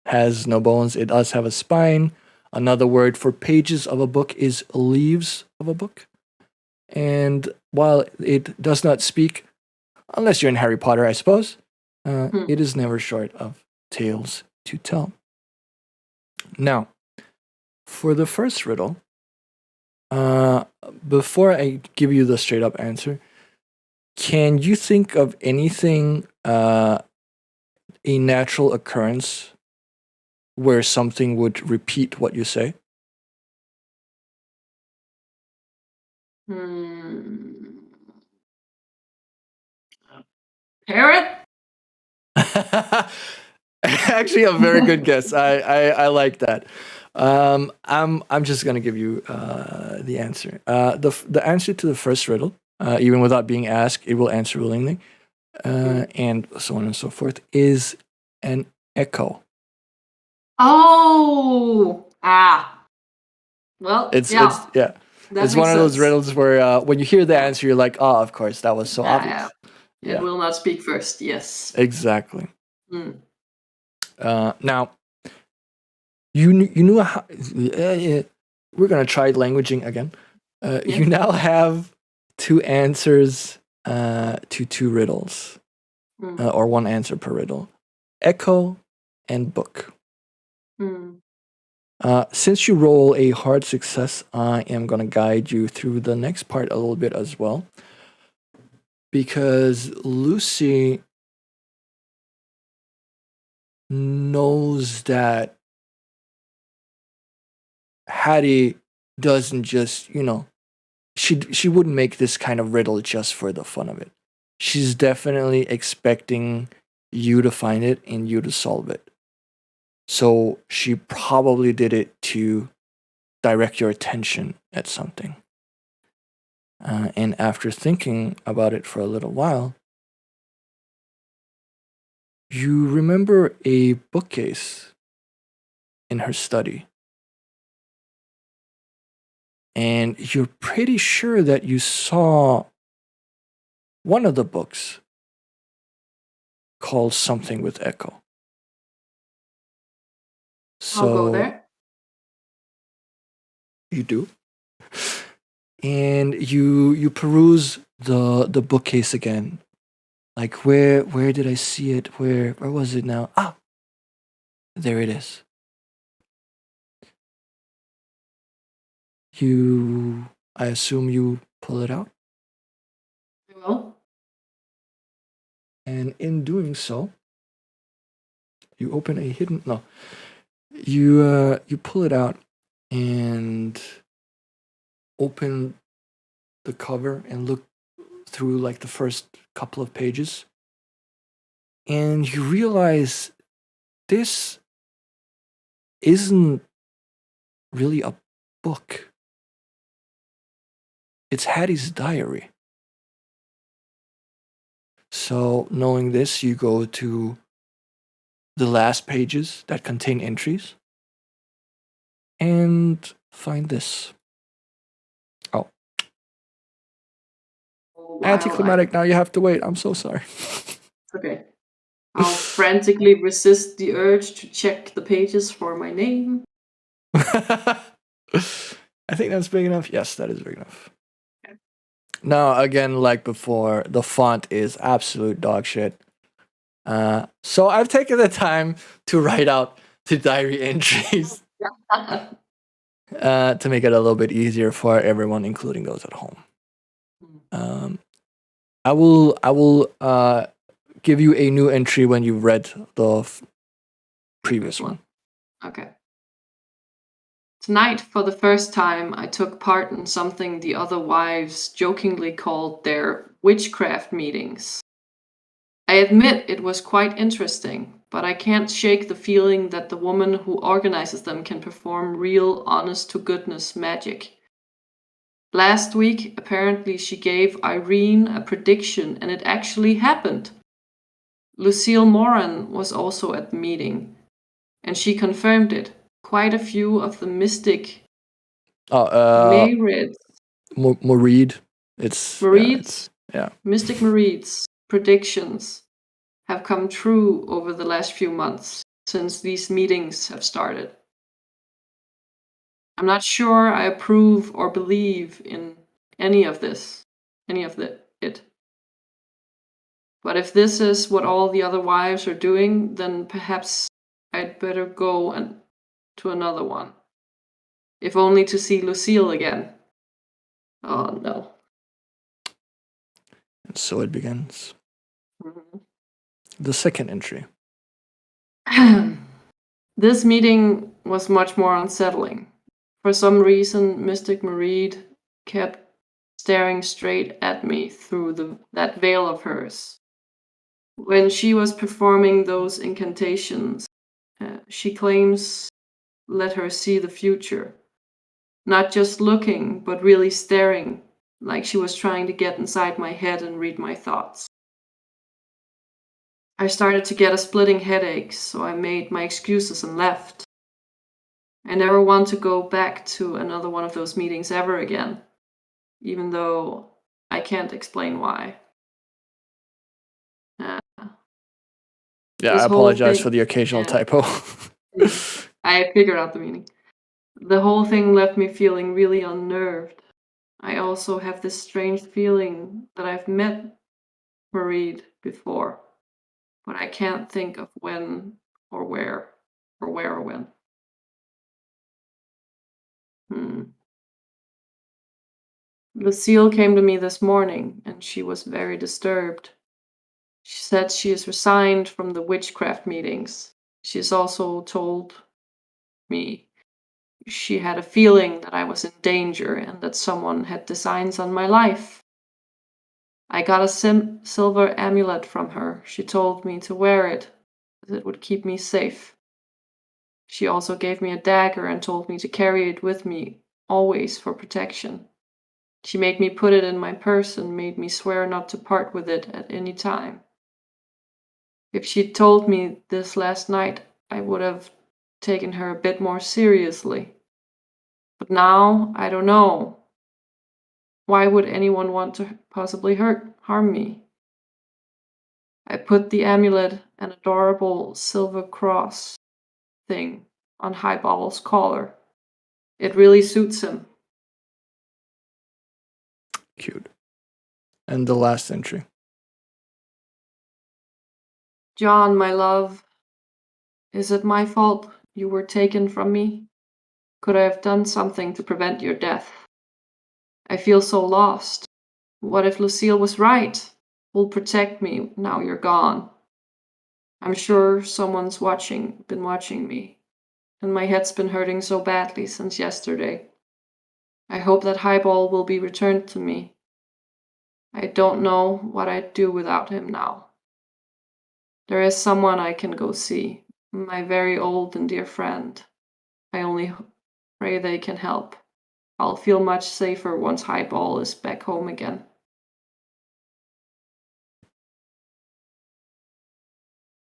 has no bones. It does have a spine. Another word for pages of a book is leaves of a book. And while it does not speak, unless you're in Harry Potter, I suppose, it is never short of tales to tell. Now, for the first riddle, before I give you the straight up answer, can you think of anything, a natural occurrence where something would repeat what you say? Parrot? Actually, a very good guess. I like that. I'm just gonna give you the answer. The answer to the first riddle, even without being asked, it will answer willingly, and so on and so forth, is an echo. Oh, well, It's that it's makes one of those sense. riddles where when you hear the answer, you're like, oh, of course, that was so obvious. It will not speak first. Yes. Exactly. Now, you knew how. We're gonna try languaging again. You now have 2 answers to 2 riddles, or 1 answer per riddle. Echo and book. Since you roll a hard success, I am gonna guide you through the next part a little bit as well, because Lucy knows that Hattie doesn't just, she wouldn't make this kind of riddle just for the fun of it. She's definitely expecting you to find it and you to solve it. So she probably did it to direct your attention at something. And after thinking about it for a little while, you remember a bookcase in her study. And you're pretty sure that you saw one of the books called something with Echo. So I'll go there. You do. And you peruse the bookcase again. Like where did I see it? Where was it now? Ah, there it is. I assume you pull it out. I will. And in doing so, you open a hidden. No, you pull it out and open the cover and look through like the first couple of pages, and you realize this isn't really a book. It's Hattie's diary. So, knowing this, you go to the last pages that contain entries and find this. Oh. Anticlimactic, now you have to wait. I'm so sorry. Okay. I'll frantically resist the urge to check the pages for my name. I think that's big enough. Yes, that is big enough. Okay. Now, again, like before, the font is absolute dog shit. So I've taken the time to write out the diary entries to make it a little bit easier for everyone, including those at home. I will give you a new entry when you've read the previous one. Okay. Tonight, for the first time, I took part in something the other wives jokingly called their witchcraft meetings. I admit it was quite interesting, but I can't shake the feeling that the woman who organizes them can perform real, honest-to-goodness magic. Last week, apparently she gave Irene a prediction and it actually happened. Lucille Moran was also at the meeting, and she confirmed it. Quite a few of the mystic Mayrids. Mareed. It's Mareeds. Yeah. Mystic Mareeds predictions have come true over the last few months. since these meetings have started. I'm not sure I approve or believe in any of it. But if this is what all the other wives are doing, then perhaps I'd better go to another one. If only to see Lucille again. Oh no. And so it begins. Mhm. The second entry. This meeting was much more unsettling. For some reason, Mystic Mareed kept staring straight at me through that veil of hers. When she was performing those incantations, she claims let her see the future. Not just looking, but really staring, like she was trying to get inside my head and read my thoughts. I started to get a splitting headache, so I made my excuses and left. I never want to go back to another one of those meetings ever again, even though I can't explain why. Yeah, I This whole apologize for thing, the occasional yeah, typo. I figured out the meaning. The whole thing left me feeling really unnerved. I also have this strange feeling that I've met Mareed before, but I can't think of when or where or when. Lucille came to me this morning, and she was very disturbed. She said she is resigned from the witchcraft meetings. She has also told me she had a feeling that I was in danger and that someone had designs on my life. I got a silver amulet from her. She told me to wear it, as it would keep me safe. She also gave me a dagger and told me to carry it with me, always for protection. She made me put it in my purse and made me swear not to part with it at any time. If she'd told me this last night, I would have taken her a bit more seriously. But now, I don't know. Why would anyone want to possibly harm me? I put the amulet, an adorable silver cross thing, on Highball's collar. It really suits him. Cute. And the last entry. John, my love, is it my fault you were taken from me? Could I have done something to prevent your death? I feel so lost. What if Lucille was right? Who'll protect me now you're gone? I'm sure someone's been watching me, and my head's been hurting so badly since yesterday. I hope that Highball will be returned to me. I don't know what I'd do without him now. There is someone I can go see, my very old and dear friend. I only pray they can help. I'll feel much safer once Highball is back home again.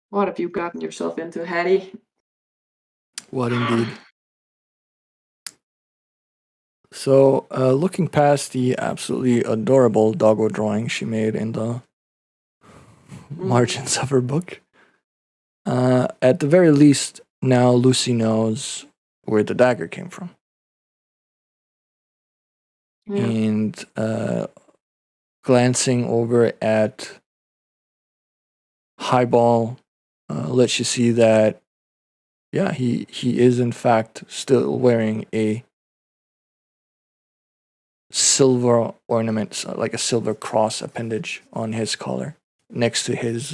What have you gotten yourself into, Hattie? What indeed. So, looking past the absolutely adorable doggo drawing she made in the margins of her book, at the very least, now Lucy knows where the dagger came from. Yeah. And glancing over at Highball lets you see that, yeah, he is in fact still wearing a silver ornament, so like a silver cross appendage on his collar, next to his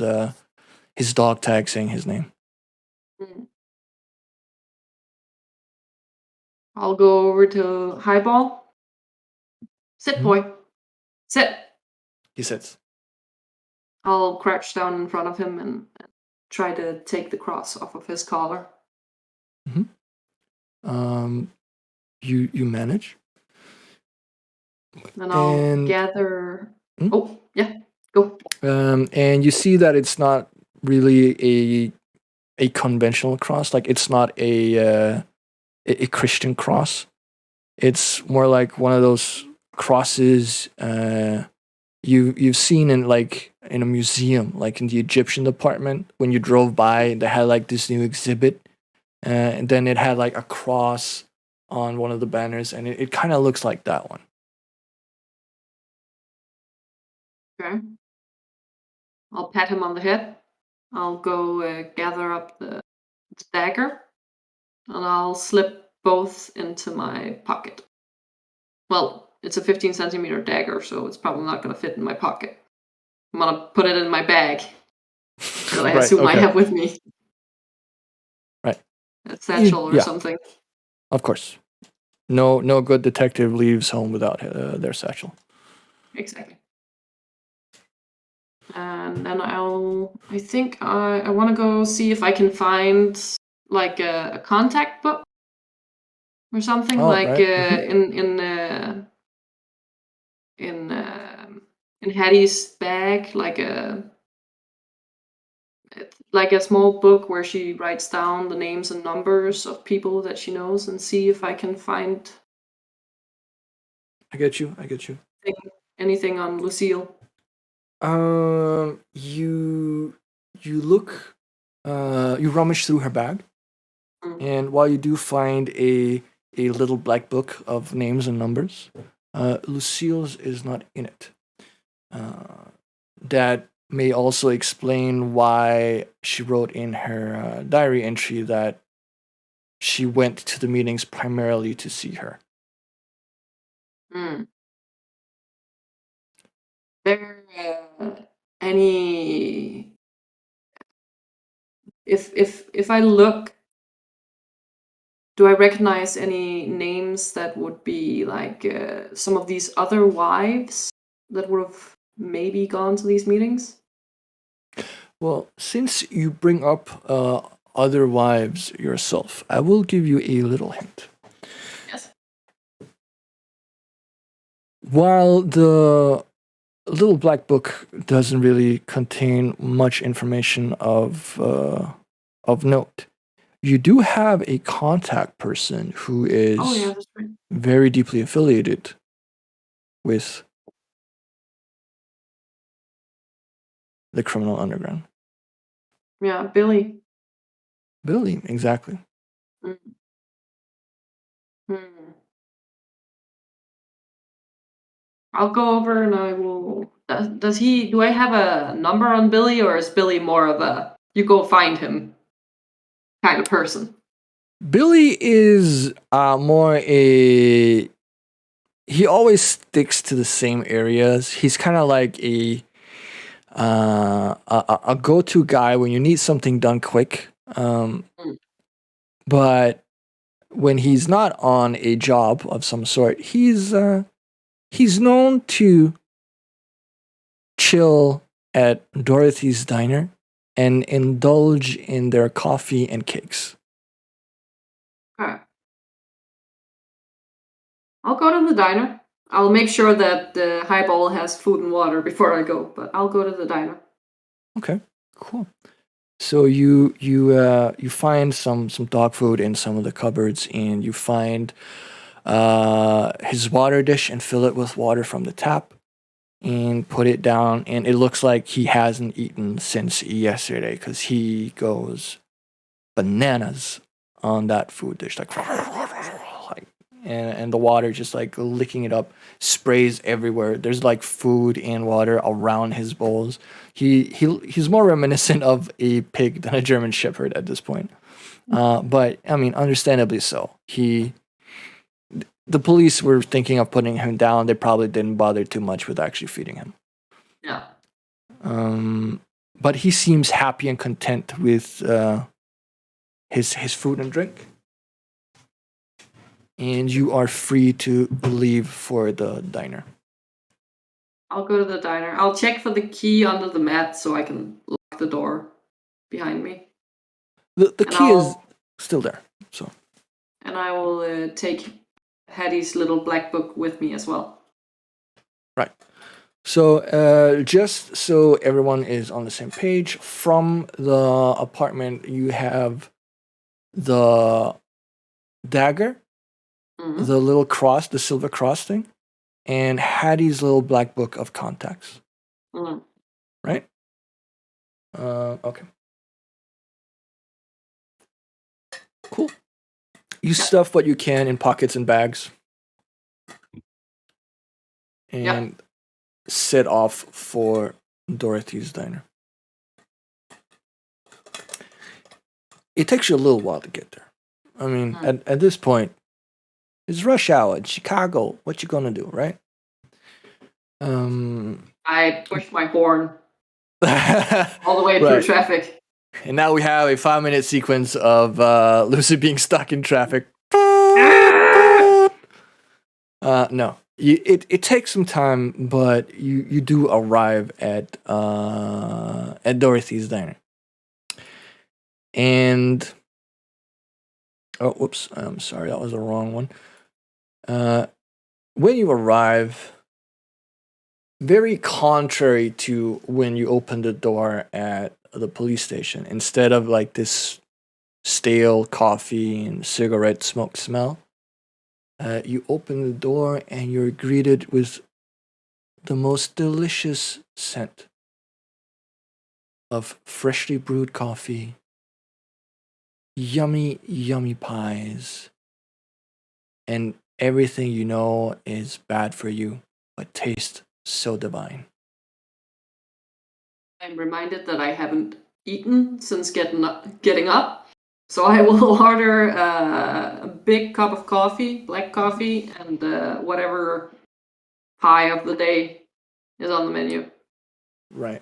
dog tag saying his name. I'll go over to Highball. Sit, boy. Sit. He sits. I'll crouch down in front of him and try to take the cross off of his collar. You manage. Then I'll gather. Oh, yeah, go. And you see that it's not really a conventional cross. Like, it's not a Christian cross. It's more like one of those crosses you've seen in, like, in a museum, like in the Egyptian department, when you drove by, they had like this new exhibit, and then it had like a cross on one of the banners, and it kind of looks like that one. Okay. I'll pat him on the head. I'll go gather up the dagger, and I'll slip both into my pocket. Well, it's a 15 centimeter dagger, so it's probably not going to fit in my pocket. I'm going to put it in my bag that I Right, assume I okay. have with me. Right. A satchel or Yeah. something. Of course. No good detective leaves home without their satchel. Exactly. And then I think I want to go see if I can find like a contact book or something, Oh, like right. in Hattie's bag, like a small book where she writes down the names and numbers of people that she knows, and see if I can find I get you. anything on Lucille. You look, you rummage through her bag, Mm. and while you do find a little black book of names and numbers, Lucille's is not in it. That may also explain why she wrote in her diary entry that she went to the meetings primarily to see her. Mm. There any if I look, do I recognize any names that would be like some of these other wives that would have maybe gone to these meetings? Well, since you bring up other wives yourself, I will give you a little hint. Yes. While the little black book doesn't really contain much information of note, you do have a contact person who is Oh yeah, that's right. very deeply affiliated with the criminal underground. Yeah, Billy. Billy, exactly. Mm. Hmm. I'll go over and I will. Does he? Do I have a number on Billy, or is Billy more of a you go find him kind of person? Billy is more a. He always sticks to the same areas. He's kind of like a go-to guy when you need something done quick. Mm. But when he's not on a job of some sort, he's known to chill at Dorothy's diner and indulge in their coffee and cakes. Okay. I'll go to the diner. I'll make sure that the highball has food and water before I go, but I'll go to the diner. Okay, cool. So you find some dog food in some of the cupboards, and you find his water dish and fill it with water from the tap and put it down. And it looks like he hasn't eaten since yesterday because he goes bananas on that food dish, like and the water just like licking it up, sprays everywhere. There's like food and water around his bowls. He's more reminiscent of a pig than a German Shepherd at this point. But I mean, understandably so. The police were thinking of putting him down. They probably didn't bother too much with actually feeding him. Yeah. But he seems happy and content with his food and drink. And you are free to leave for the diner. I'll go to the diner. I'll check for the key under the mat so I can lock the door behind me. The key is still there. So. And I will take Hattie's little black book with me as well. Right. So just so everyone is on the same page, from the apartment you have the dagger, Mm-hmm. the little cross, the silver cross thing, and Hattie's little black book of contacts. Mm-hmm. Right? Okay. Cool. You stuff what you can in pockets and bags. And set off for Dorothy's diner. It takes you a little while to get there. I mean, at this point, it's rush hour in Chicago. What you gonna do, right? I push my horn all the way through traffic. And now we have a 5-minute sequence of Lucy being stuck in traffic. No. It takes some time, but you do arrive at Dorothy's diner. And whoops, I'm sorry, that was the wrong one. When you arrive, very contrary to when you open the door at the police station, instead of like this stale coffee and cigarette smoke smell, you open the door and you're greeted with the most delicious scent of freshly brewed coffee, yummy, yummy pies, and everything you know is bad for you, but tastes so divine. I'm reminded that I haven't eaten since getting up. So I will order a big cup of coffee, black coffee, and whatever pie of the day is on the menu. Right.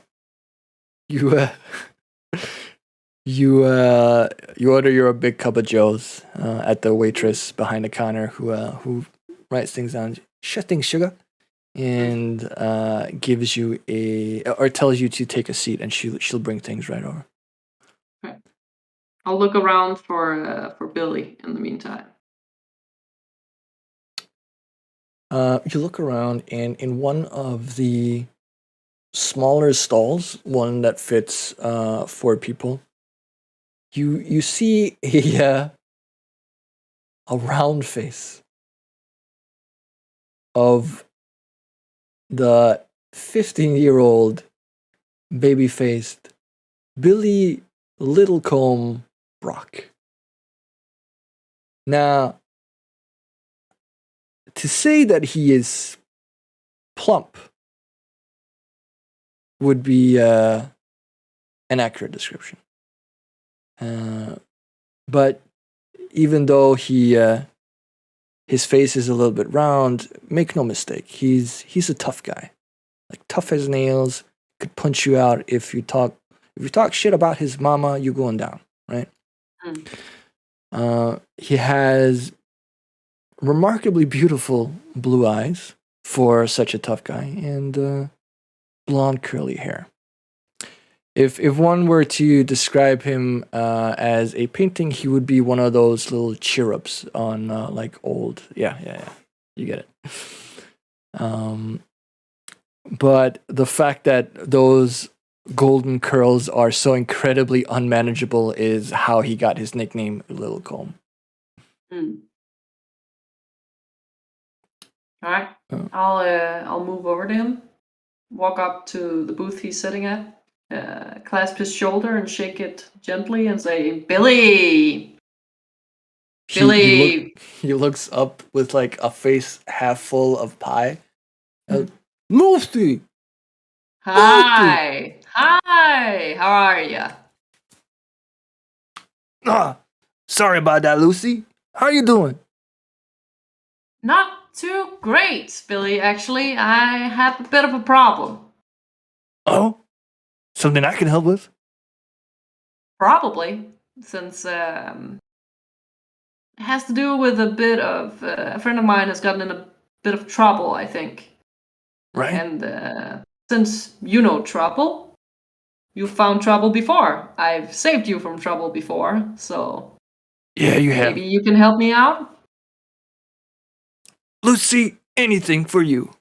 You you order your big cup of Joe's at the waitress behind the counter who writes things down, shutting sugar, and gives you or tells you to take a seat, and she'll bring things right over. Okay. I'll look around for Billy in the meantime. You look around, and in one of the smaller stalls, one that fits 4 people, you see a round face of the 15-year-old baby-faced Billy Littlecombe Brock. Now, to say that he is plump would be an accurate description. But even though his face is a little bit round, make no mistake, he's a tough guy. Like tough as nails, could punch you out if you talk shit about his mama, you're going down, right? He has remarkably beautiful blue eyes for such a tough guy, and blonde curly hair. If one were to describe him as a painting, he would be one of those little cheer-ups on like old. Yeah. You get it. But the fact that those golden curls are so incredibly unmanageable is how he got his nickname, Littlecombe. All right. I'll move over to him, walk up to the booth he's sitting at, clasp his shoulder and shake it gently and say, Billy! Billy! He looks up with like a face half full of pie. Lucy! Hi! Hi! How are ya? Sorry about that, Lucy. How you doing? Not too great, Billy, actually. I have a bit of a problem. Oh? Something I can help with? Probably, since it has to do with a bit of... a friend of mine has gotten in a bit of trouble, I think. Right. And since you know trouble, you found trouble before. I've saved you from trouble before, so... Yeah, you have. Maybe you can help me out? Lucy, anything for you.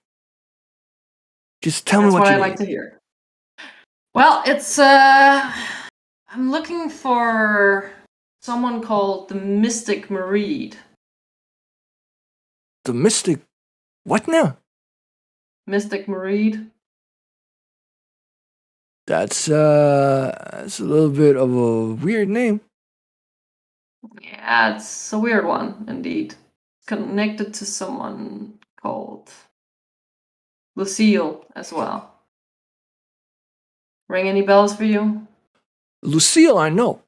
Just tell me what you need. That's what I like to hear. Well, it's... I'm looking for someone called the Mystic Mareed. The Mystic... What now? Mystic Mareed. That's a little bit of a weird name. Yeah, it's a weird one, indeed. Connected to someone called Lucille as well. Ring any bells for you? Lucille, I know.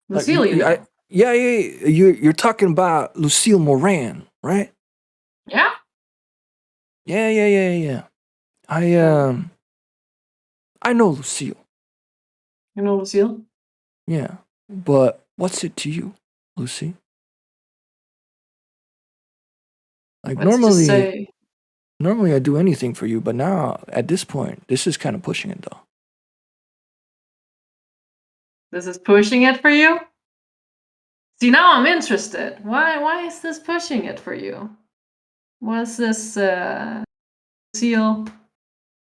Lucille, you know? Yeah. You're talking about Lucille Moran, right? Yeah? Yeah. I know Lucille. You know Lucille? Yeah, but what's it to you, Lucy? Like Let's just say normally I do anything for you, but now at this point, this is kind of pushing it though. this is pushing it for you? See, now I'm interested. Why is this pushing it for you? What's this Lucille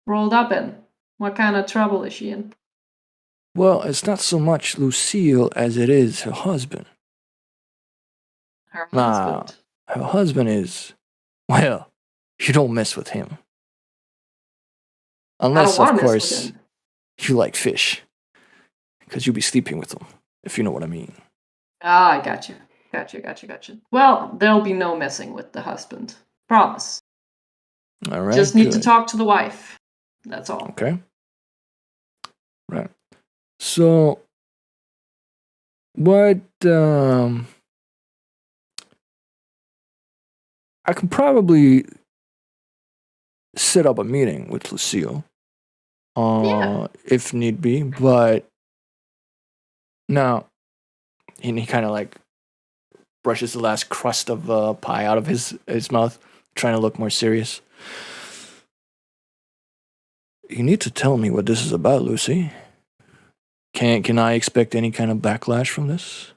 rolled up in? What kind of trouble is she in? Well, it's not so much Lucille as it is her husband. Her Nah, husband. her husband is, well, you don't mess with him. Unless, I of don't want to mess course, with him. you like fish. Because you'll be sleeping with them, if you know what I mean. Ah, I got you. Gotcha. Well, there'll be no messing with the husband. Promise. All right. Just need good. to talk to the wife. That's all. Okay. Right. So, what, I can probably set up a meeting with Lucille, Yeah. if need be, but now, and he kind of like brushes the last crust of pie out of his mouth, trying to look more serious. You need to tell me what this is about, Lucy. Can I expect any kind of backlash from this?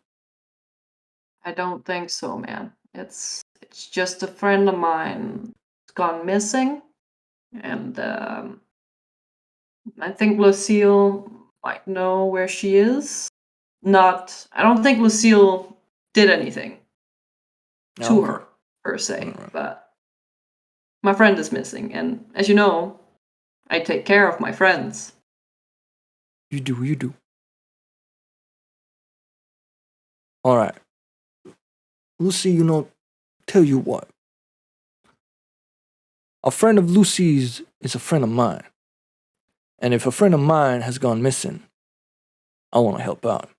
I don't think so, man. It's just a friend of mine has gone missing, and I think Lucille might know where she is. I don't think Lucille did anything to Okay. her per se, Alright. but my friend is missing, and as you know, I take care of my friends. You do. All right. Lucy, tell you what. A friend of Lucy's is a friend of mine. And if a friend of mine has gone missing, I want to help out.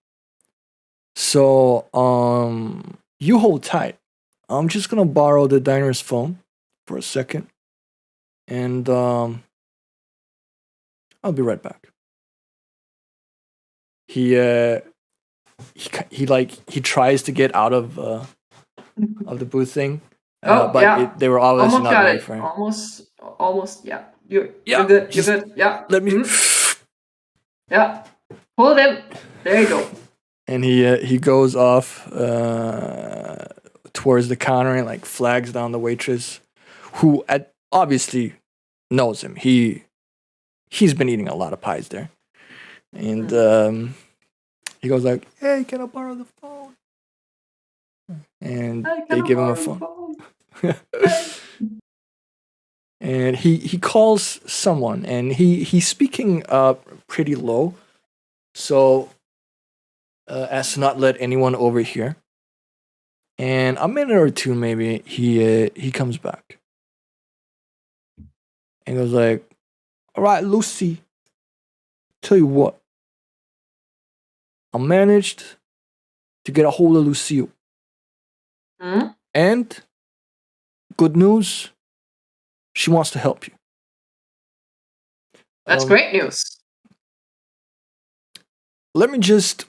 So, you hold tight. I'm just going to borrow the diner's phone for a second. And, I'll be right back. He tries to get out of the booth thing. But Yeah. they were obviously Almost not got ready it. for him. Almost. Yeah. You're Yeah, good. just You're good. Yeah. Let me. Yeah. Pull it in. There you go. And he goes off towards the counter and like flags down the waitress, who obviously knows him. He's been eating a lot of pies there, and he goes like, "Hey, can I borrow the phone?" And they give him a phone. And he calls someone, and he's speaking pretty low, so as to not let anyone overhear. And a minute or two, maybe he comes back and goes like, "All right, Lucy. Tell you what, I managed to get a hold of Lucille, and good news, she wants to help you." That's great news. Let me just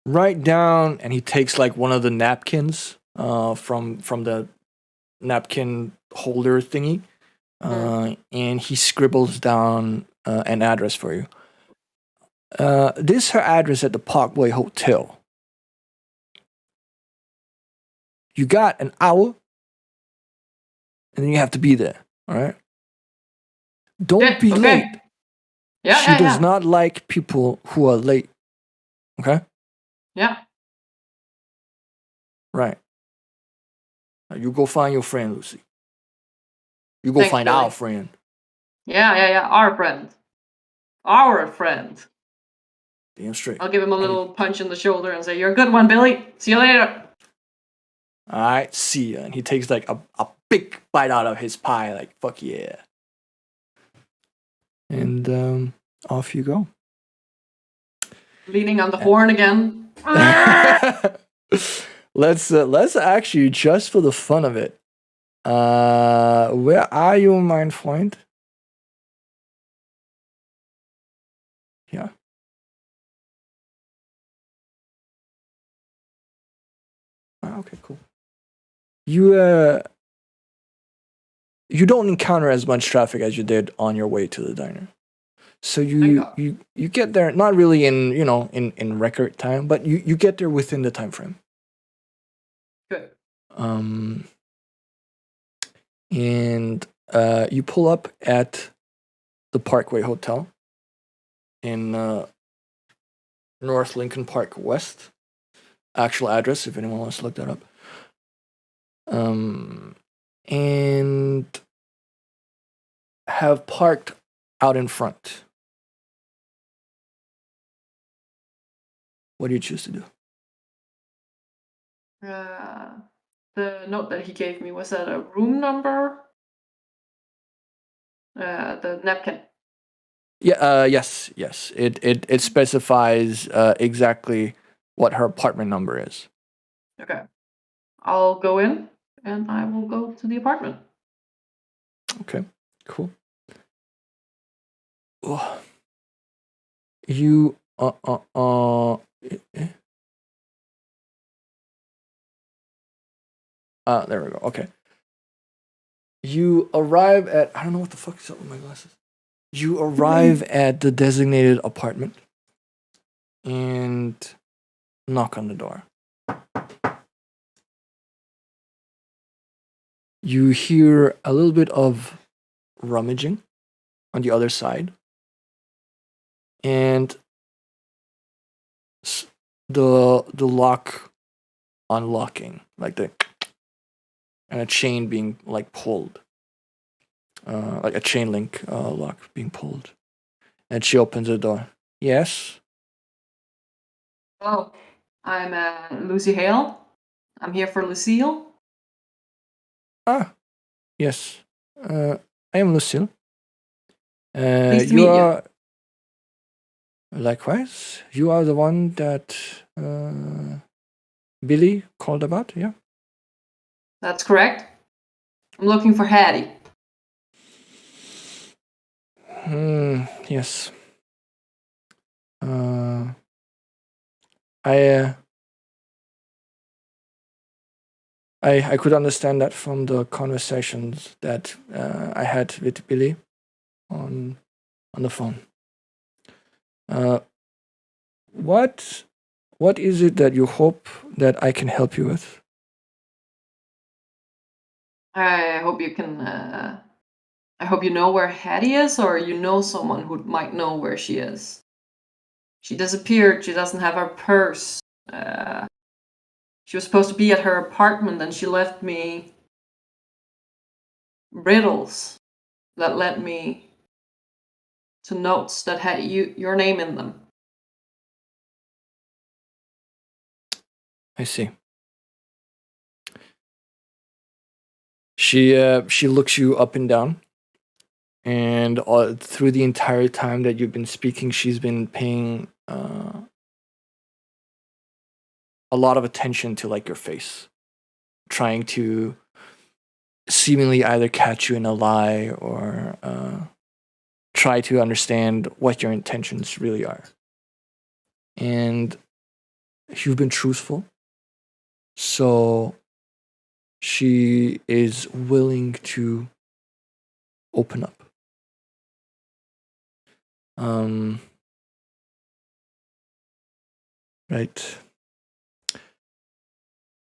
write down, and he takes like one of the napkins from the napkin holder thingy, and he scribbles down an address for you. This is her address at the Parkway Hotel. You got an hour, and then you have to be there. All right. Don't be late. Yeah, she does not like people who are late. Okay. Yeah. Right. Now you go find your friend, Lucy. You go Thanks, find Billy. our friend. Yeah. Our friend. Our friend. Damn straight. I'll give him a little punch in the shoulder and say, "You're a good one, Billy. See you later." All right, see ya. And he takes like a big bite out of his pie, like fuck yeah. And off you go. Leaning on the horn again. Let's actually, just for the fun of it, where are you, mein Freund? Yeah. Okay, cool. You don't encounter as much traffic as you did on your way to the diner. So you get there, not really in record time, but you get there within the time frame. Good. And you pull up at the Parkway Hotel in North Lincoln Park West. Actual address, if anyone wants to look that up. And have parked out in front. What do you choose to do? The note that he gave me, was that a room number? The napkin. Yeah. Yes. It specifies exactly what her apartment number is. Okay. I'll go in and I will go to the apartment. Okay. Cool. Oh. You there we go. Okay. You arrive at, I don't know what the fuck is up with my glasses. You arrive at the designated apartment and knock on the door. You hear a little bit of rummaging on the other side, and the lock unlocking, like and a chain being like pulled, like a chain link lock being pulled, and she opens the door. Yes. Oh, I'm Lucy Hale. I'm here for Lucille. Ah, yes. I am Lucille. Pleased to meet you. Likewise. You are the one that Billy called about, yeah? That's correct. I'm looking for Hattie. Yes. I could understand that from the conversations that I had with Billy on the phone. What is it that you hope that I can help you with? I hope you can. I hope you know where Hattie is, or you know someone who might know where she is. She disappeared. She doesn't have her purse. She was supposed to be at her apartment, and she left me riddles that led me to notes that had your name in them. I see. She looks you up and down, and through the entire time that you've been speaking, she's been paying a lot of attention to like your face, trying to seemingly either catch you in a lie or try to understand what your intentions really are. And you've been truthful, so she is willing to open up. Right.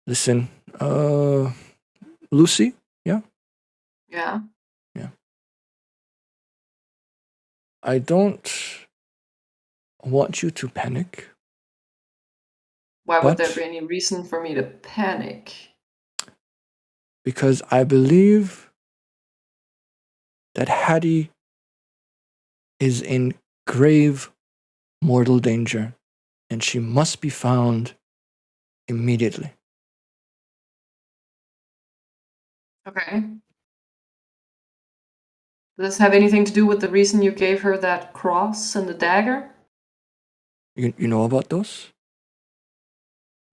Listen, Lucy, yeah? Yeah. Yeah. I don't want you to panic. Why would there be any reason for me to panic? Because I believe that Hattie is in grave mortal danger, and she must be found immediately. Okay. Does this have anything to do with the reason you gave her that cross and the dagger? You know about those?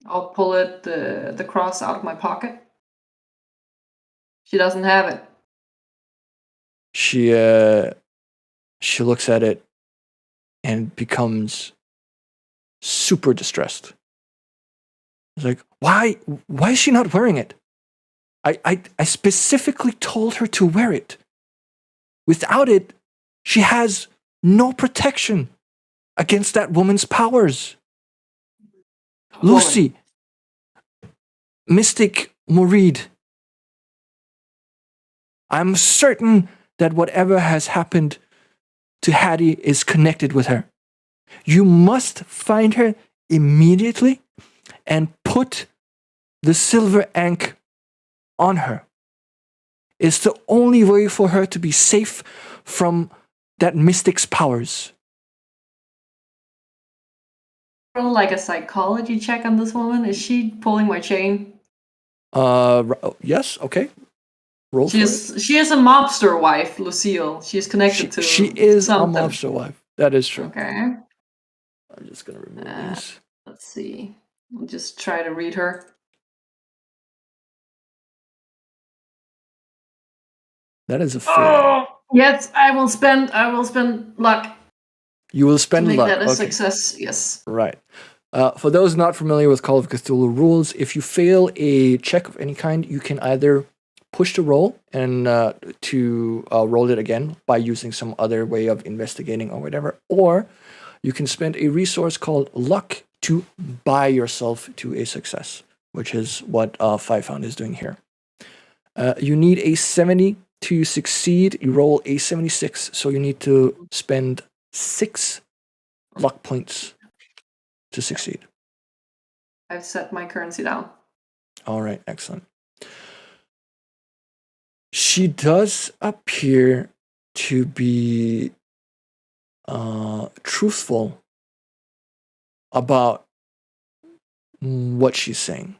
I'll pull the cross out of my pocket. She doesn't have it. She looks at it and becomes super distressed. It's like, why is she not wearing it? I specifically told her to wear it. Without it, she has no protection against that woman's powers. Lucy, Mystic Murid, I'm certain that whatever has happened to Hattie is connected with her. You must find her immediately and put the silver ankh on her. It's the only way for her to be safe from that mystic's powers. Roll like a psychology check on this woman. Is she pulling my chain? Yes, okay. Roll She for is. it. She is a mobster wife, Lucille. She's connected to. She is something. a mobster wife. That is true. Okay. I'm just gonna remove these. Let's see. I'll just try to read her. That is a fail. Oh yes, I will spend luck. You will spend to make luck. that a Okay. success. Yes. Right. For those not familiar with Call of Cthulhu rules, if you fail a check of any kind, you can either push the roll and to roll it again by using some other way of investigating or whatever, or you can spend a resource called luck to buy yourself to a success, which is what Five Found is doing here. You need a 70 to succeed. You roll a 76, so you need to spend 6 luck points to succeed. I've set my currency down. All right, excellent. She does appear to be truthful about what she's saying.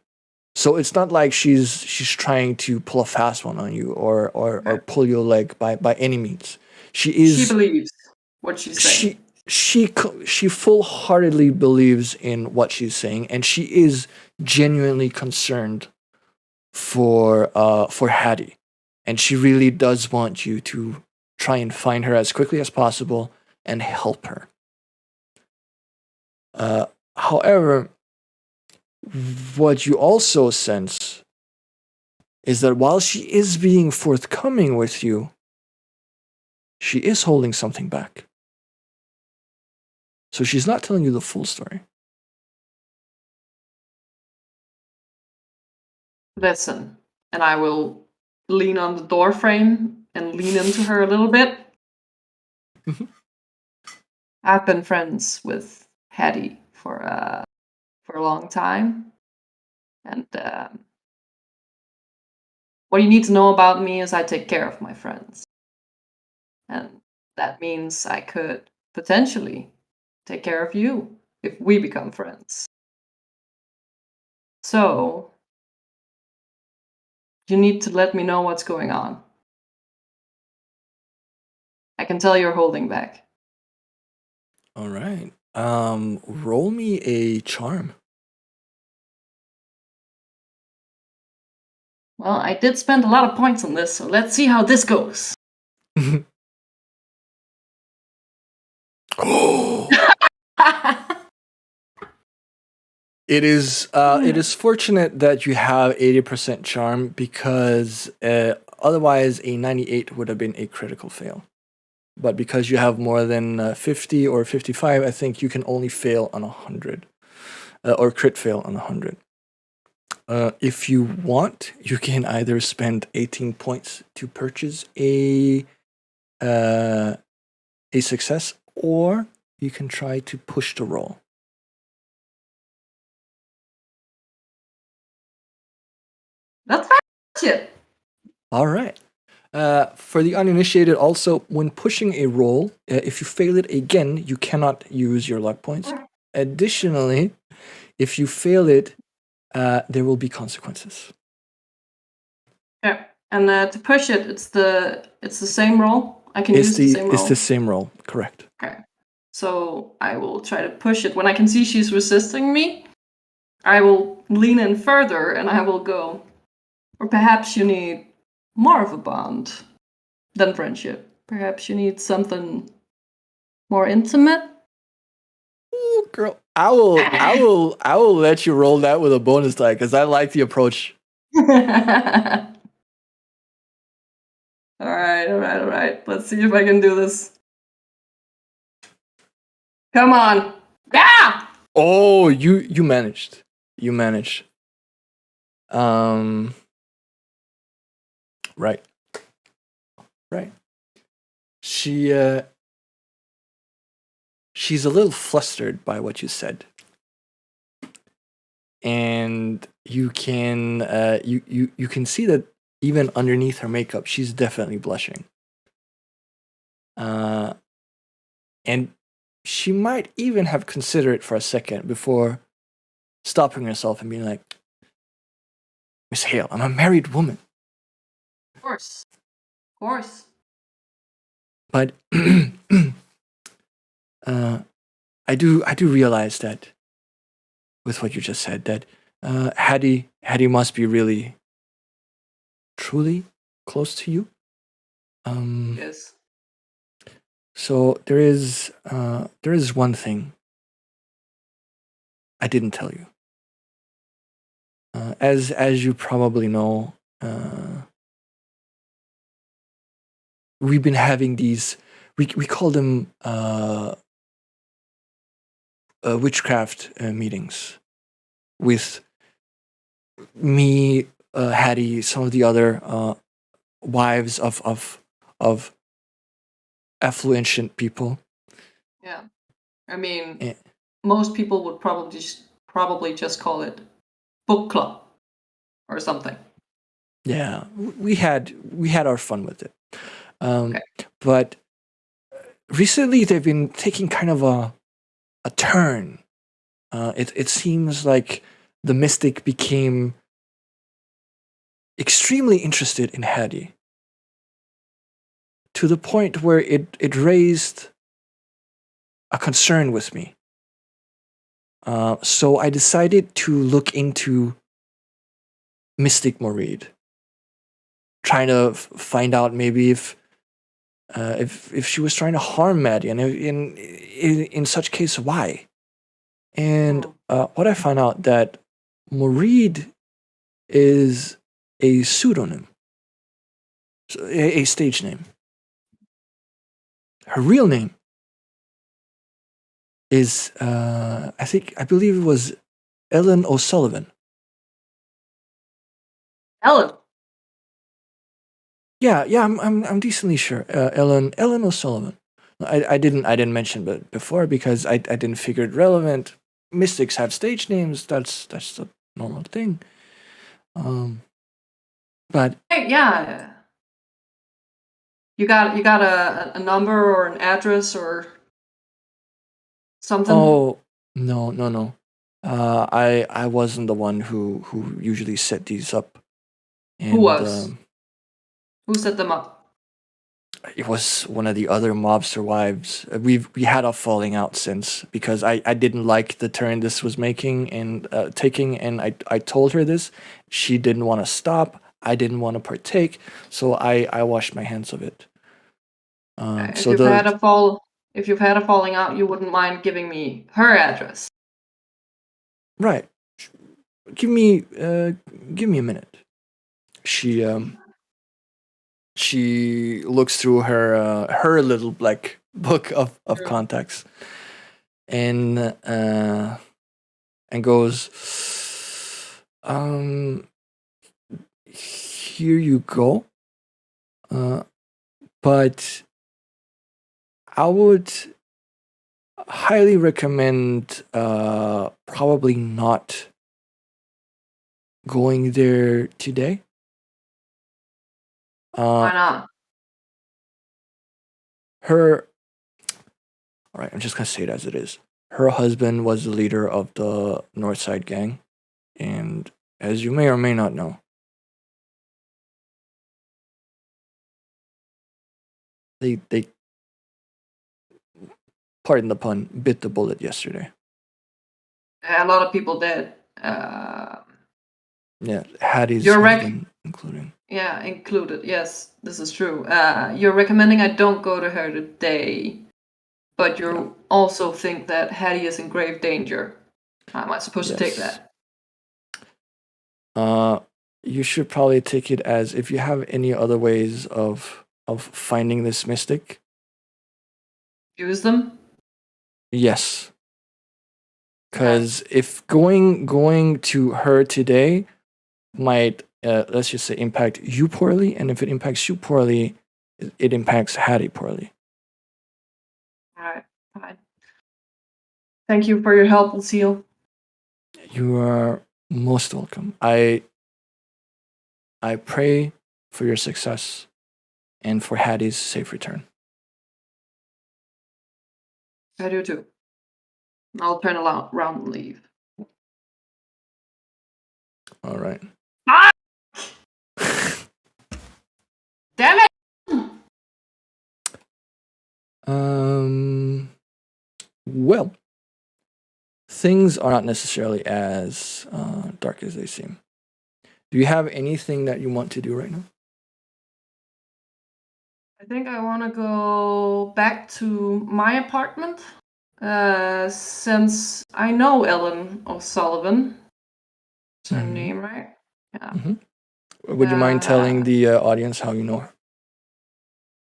So it's not like she's trying to pull a fast one on you or pull your leg by any means. She believes what she's saying. She full-heartedly believes in what she's saying, and she is genuinely concerned for Hattie, and she really does want you to try and find her as quickly as possible and help her. However, what you also sense is that while she is being forthcoming with you, she is holding something back. So she's not telling you the full story. Listen, and I will lean on the door frame and lean into her a little bit. I've been friends with Hattie for a long time, and what you need to know about me is I take care of my friends, and that means I could potentially take care of you if we become friends. So, you need to let me know what's going on. I can tell you're holding back. All right. Roll me a charm. Well, I did spend a lot of points on this, so let's see how this goes. It is fortunate that you have 80% charm, because otherwise a 98 would have been a critical fail. But because you have more than 50 or 55, I think you can only fail on 100, or crit fail on 100. If you want, you can either spend 18 points to purchase a success, or you can try to push the roll. That's it. All right. For the uninitiated, also, when pushing a roll, if you fail it again, you cannot use your luck points. Additionally, if you fail it, there will be consequences. Yeah. And to push it, it's the same roll. I can use the same roll. It's the same roll, correct. Okay. So I will try to push it. When I can see she's resisting me, I will lean in further and I will go. Or perhaps you need more of a bond than friendship. Perhaps you need something more intimate. Ooh, girl, I will let you roll that with a bonus die because I like the approach. All right. Let's see if I can do this. Come on. Ah! Oh, you managed. You managed. Right. She's a little flustered by what you said. And you can you can see that even underneath her makeup, she's definitely blushing. And she might even have considered it for a second before stopping herself and being like, Miss Hale, I'm a married woman. Of course. But I do realize that with what you just said, that Hattie must be really truly close to you. Yes. So there is one thing I didn't tell you. As you probably know, we've been having these. We call them witchcraft meetings with me, Hattie, some of the other wives of affluent people. Yeah. I mean, most people would probably just call it book club or something. Yeah, we had our fun with it. Okay. But recently they've been taking kind of a turn. It seems like the mystic became extremely interested in Hattie, to the point where it raised a concern with me. So I decided to look into Mystic Moreed, trying to find out maybe if she was trying to harm Maddie, and in such case, why? And what I found out that Moreed is a pseudonym, a stage name. Her real name is I believe it was Ellen O'Sullivan. Ellen. Yeah, I'm decently sure. Ellen O'Sullivan. I didn't mention it before because I didn't figure it relevant. Mystics have stage names. That's the normal thing. But Hey, yeah. You got a number or an address or something? oh no. I wasn't the one who usually set these up. And, Who was? Who set them up? It was one of the other mobster wives. We had a falling out since, because I didn't like the turn this was making and taking, and I told her this. She didn't want to stop. I didn't want to partake, so I washed my hands of it. If you've had a falling out, you wouldn't mind giving me her address. Right. Give me a minute. She looks through her little black book of contacts and goes, here you go. But I would highly recommend probably not going there today. Why Uh, not? her. All right, I'm just gonna say it as it is. Her husband was the leader of the Northside gang, and as you may or may not know, they pardon the pun, bit the bullet yesterday. A lot of people did. Uh, Yeah, Hattie's You're husband, including. Yeah, included. Yes, this is true. You're recommending I don't go to her today, but you Yeah. also think that Hattie is in grave danger. How am I supposed to take Yes. that? You should probably take it as if you have any other ways of finding this mystic. Use them? Yes, Okay. because if going to her today might let's just say impact you poorly, and if it impacts you poorly, it impacts Hattie poorly. Alright, fine. Thank you for your help, Lucille. You are most welcome. I pray for your success and for Hattie's safe return. I do too. I'll turn around and leave. All right. Ah! Damn it! Well, things are not necessarily as dark as they seem. Do you have anything that you want to do right now? I think I want to go back to my apartment. Since I know Ellen O'Sullivan. That's her name, right? Yeah. Would you mind telling the audience how you know her?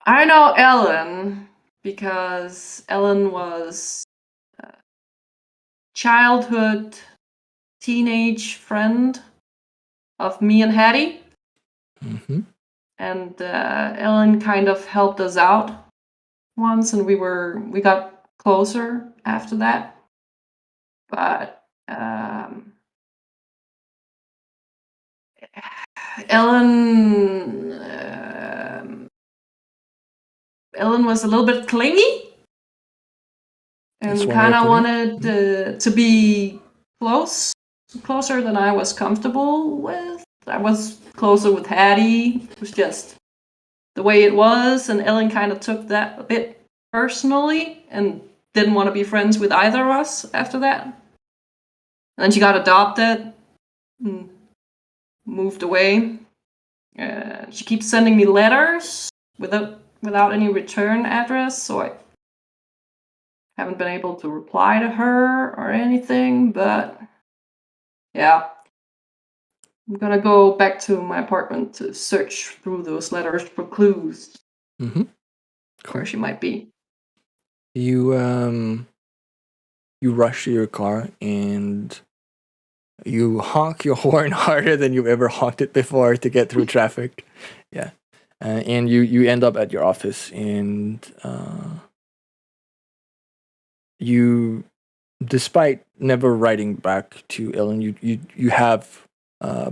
I know Ellen because Ellen was a childhood teenage friend of me and Hattie. Mm-hmm. And Ellen kind of helped us out once, and we got closer after that. But Ellen Ellen was a little bit clingy That's and one way kind of of putting wanted to be closer than I was comfortable with. I was closer with Hattie. It was just the way it was, and Ellen kind of took that a bit personally and didn't want to be friends with either of us after that. And then she got adopted and moved away. She keeps sending me letters without any return address, so I haven't been able to reply to her or anything, but yeah. I'm gonna go back to my apartment to search through those letters for clues Mm-hmm. Cool. where she might be. You rush to your car and you honk your horn harder than you've ever honked it before to get through traffic. Yeah. And you end up at your office, and you, despite never writing back to Ellen, you have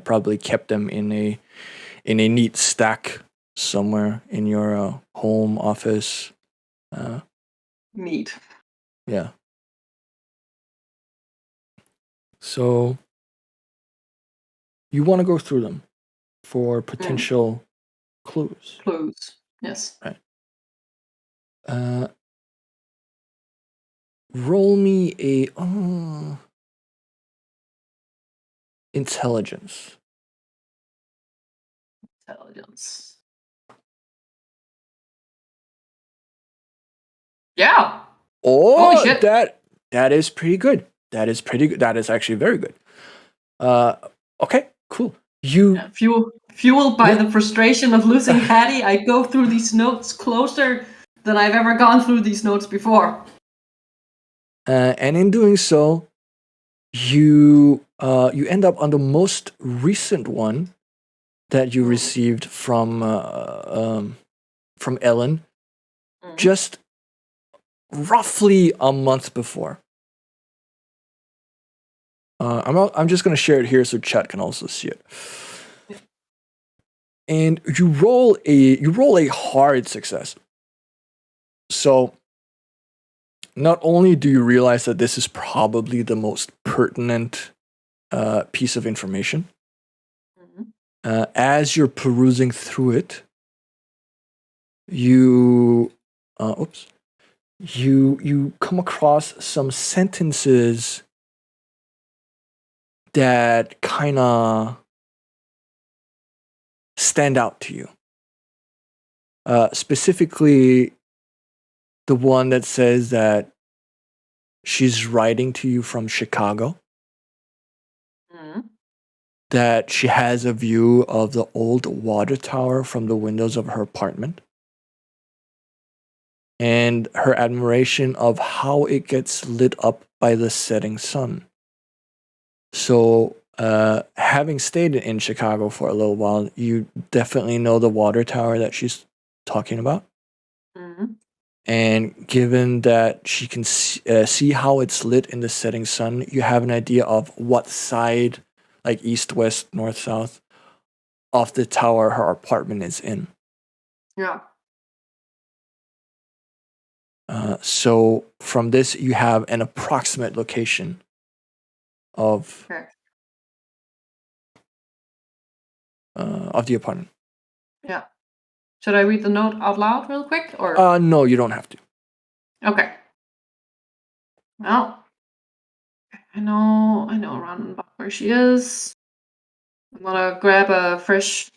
probably kept them in a neat stack somewhere in your home office. Neat. Yeah. So you want to go through them for potential clues. Clues. Yes. Right. Roll me a intelligence. Intelligence. Yeah. Oh, Holy shit. that is pretty good. That is pretty good. That is actually very good. Okay, cool. Fueled by the frustration of losing Hattie, I go through these notes closer than I've ever gone through these notes before. And in doing so, you end up on the most recent one that you received from Ellen, just roughly a month before. I'm just gonna share it here so chat can also see it. and you roll a hard success. So not only do you realize that this is probably the most pertinent piece of information, as you're perusing through it, you come across some sentences that kind of stand out to you. Specifically, the one that says that she's writing to you from Chicago, that she has a view of the old water tower from the windows of her apartment, and her admiration of how it gets lit up by the setting sun. So, having stayed in Chicago for a little while, you definitely know the water tower that she's talking about. And given that she can see how it's lit in the setting sun, you have an idea of what side, like east, west, north, south, of the tower her apartment is in. Yeah. So from this, you have an approximate location of the apartment. Yeah. Should I read the note out loud real quick, or? No, you don't have to. Okay. Well, I know around about where she is. I'm gonna grab a fresh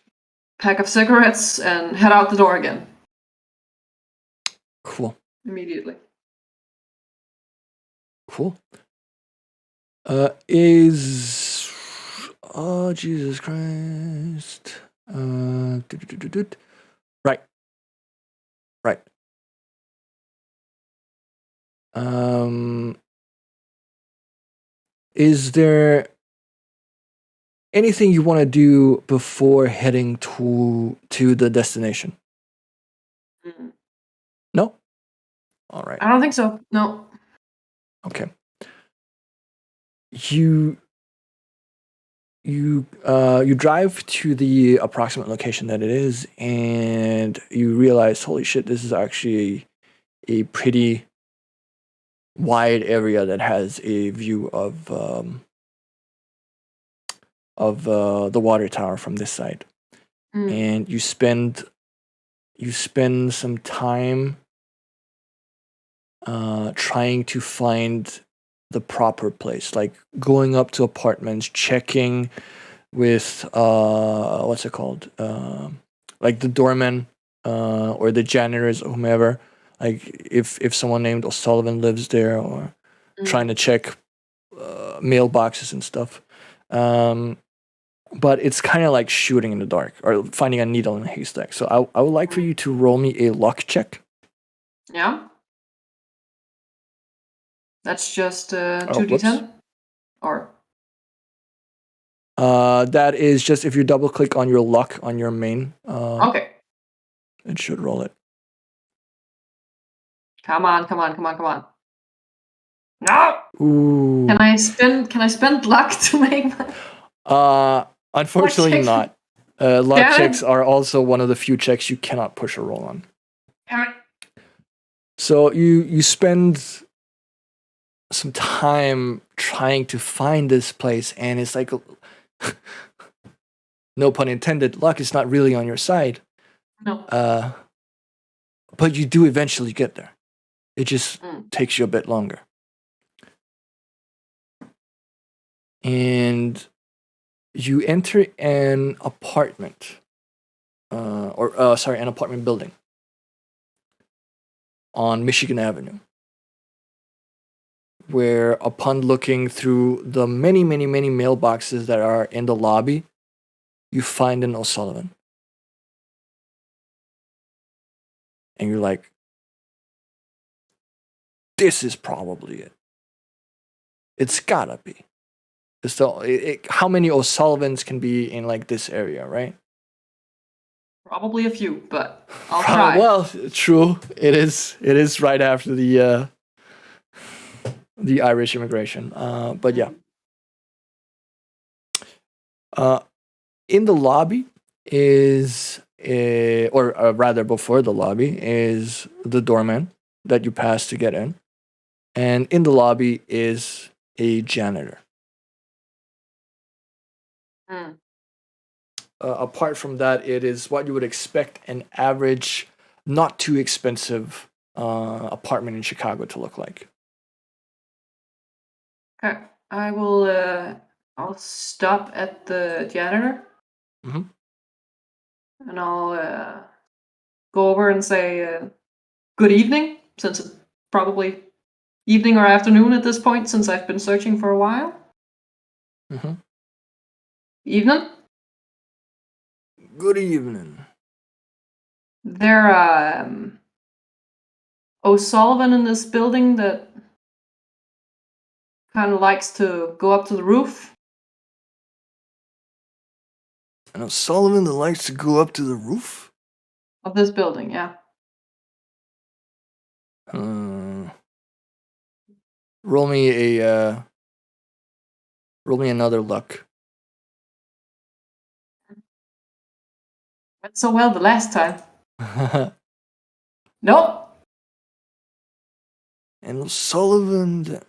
pack of cigarettes and head out the door again. Cool. Immediately. Cool. Jesus Christ. Right. Is there anything you want to do before heading to the destination? No? All right. I don't think so. No. Okay. You drive to the approximate location that it is, and you realize, holy shit, this is actually a pretty wide area that has a view of the water tower from this side. And you spend some time trying to find the proper place, like going up to apartments, checking with what's it called, like the doorman or the janitors or whomever, like if someone named O'Sullivan lives there, or trying to check mailboxes and stuff. But it's kind of like shooting in the dark or finding a needle in a haystack. So I would like for you to roll me a luck check. Yeah. That's just 2d10? Or? That is just if you double click on your luck on your main. Okay. It should roll it. Come on. No! Ooh. Can I spend luck to make my... Unfortunately not. Luck checks are also one of the few checks you cannot push a roll on. So you spend some time trying to find this place, and it's like, no pun intended, luck is not really on your side. No. But you do eventually get there. It just takes you a bit longer. And you enter an apartment, an apartment building on Michigan Avenue, where upon looking through the many, many, many mailboxes that are in the lobby, you find an O'Sullivan. And you're like, this is probably it. It's gotta be. How many O'Sullivans can be in like this area, right? Probably a few, but I'll try. Well, true. It is right after the Irish immigration. But yeah. In the lobby is or rather before the lobby, is the doorman that you pass to get in. And in the lobby is a janitor. Hmm. Apart from that, it is what you would expect an average, not too expensive apartment in Chicago to look like. Okay. I will. I'll stop at the janitor. Mhm. And I'll go over and say, "Good evening," since it's probably evening or afternoon at this point, since I've been searching for a while. Mhm. Evening. Good evening. There, O'Sullivan in this building that kind of likes to go up to the roof. And Sullivan that likes to go up to the roof? Of this building, yeah. Roll me another luck. Went so well the last time. Nope. And Sullivan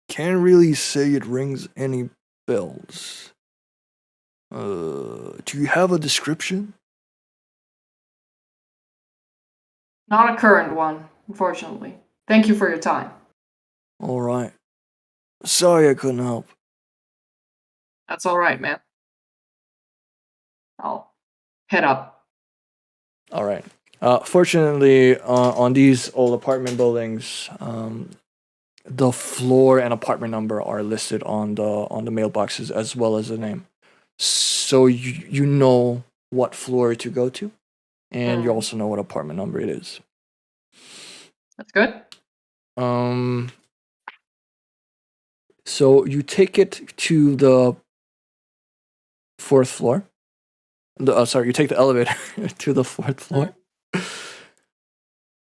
can't really say it rings any bells. Do you have a description? Not a current one, unfortunately. Thank you for your time. All right. Sorry I couldn't help. That's all right, man. I'll head up. All right. Fortunately, on these old apartment buildings, the floor and apartment number are listed on the mailboxes as well as the name, so you know what floor to go to, and you also know what apartment number it is. That's good. So you take it to the fourth floor. You take the elevator to the fourth floor.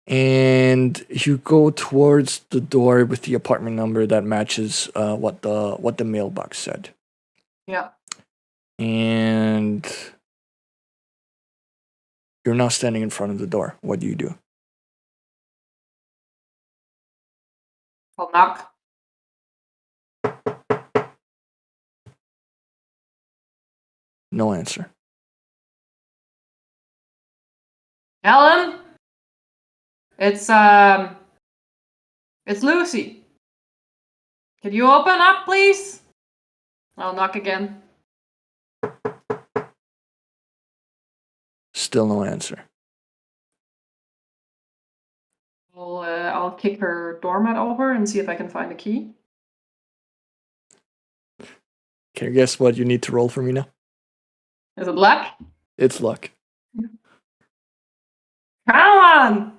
And you go towards the door with the apartment number that matches what the mailbox said. Yeah. And you're now standing in front of the door. What do you do? I'll knock. No answer. Ellen? It's Lucy. Can you open up, please? I'll knock again. Still no answer. I'll kick her doormat over and see if I can find a key. Can you guess what you need to roll for me now? Is it luck? It's luck. Come on!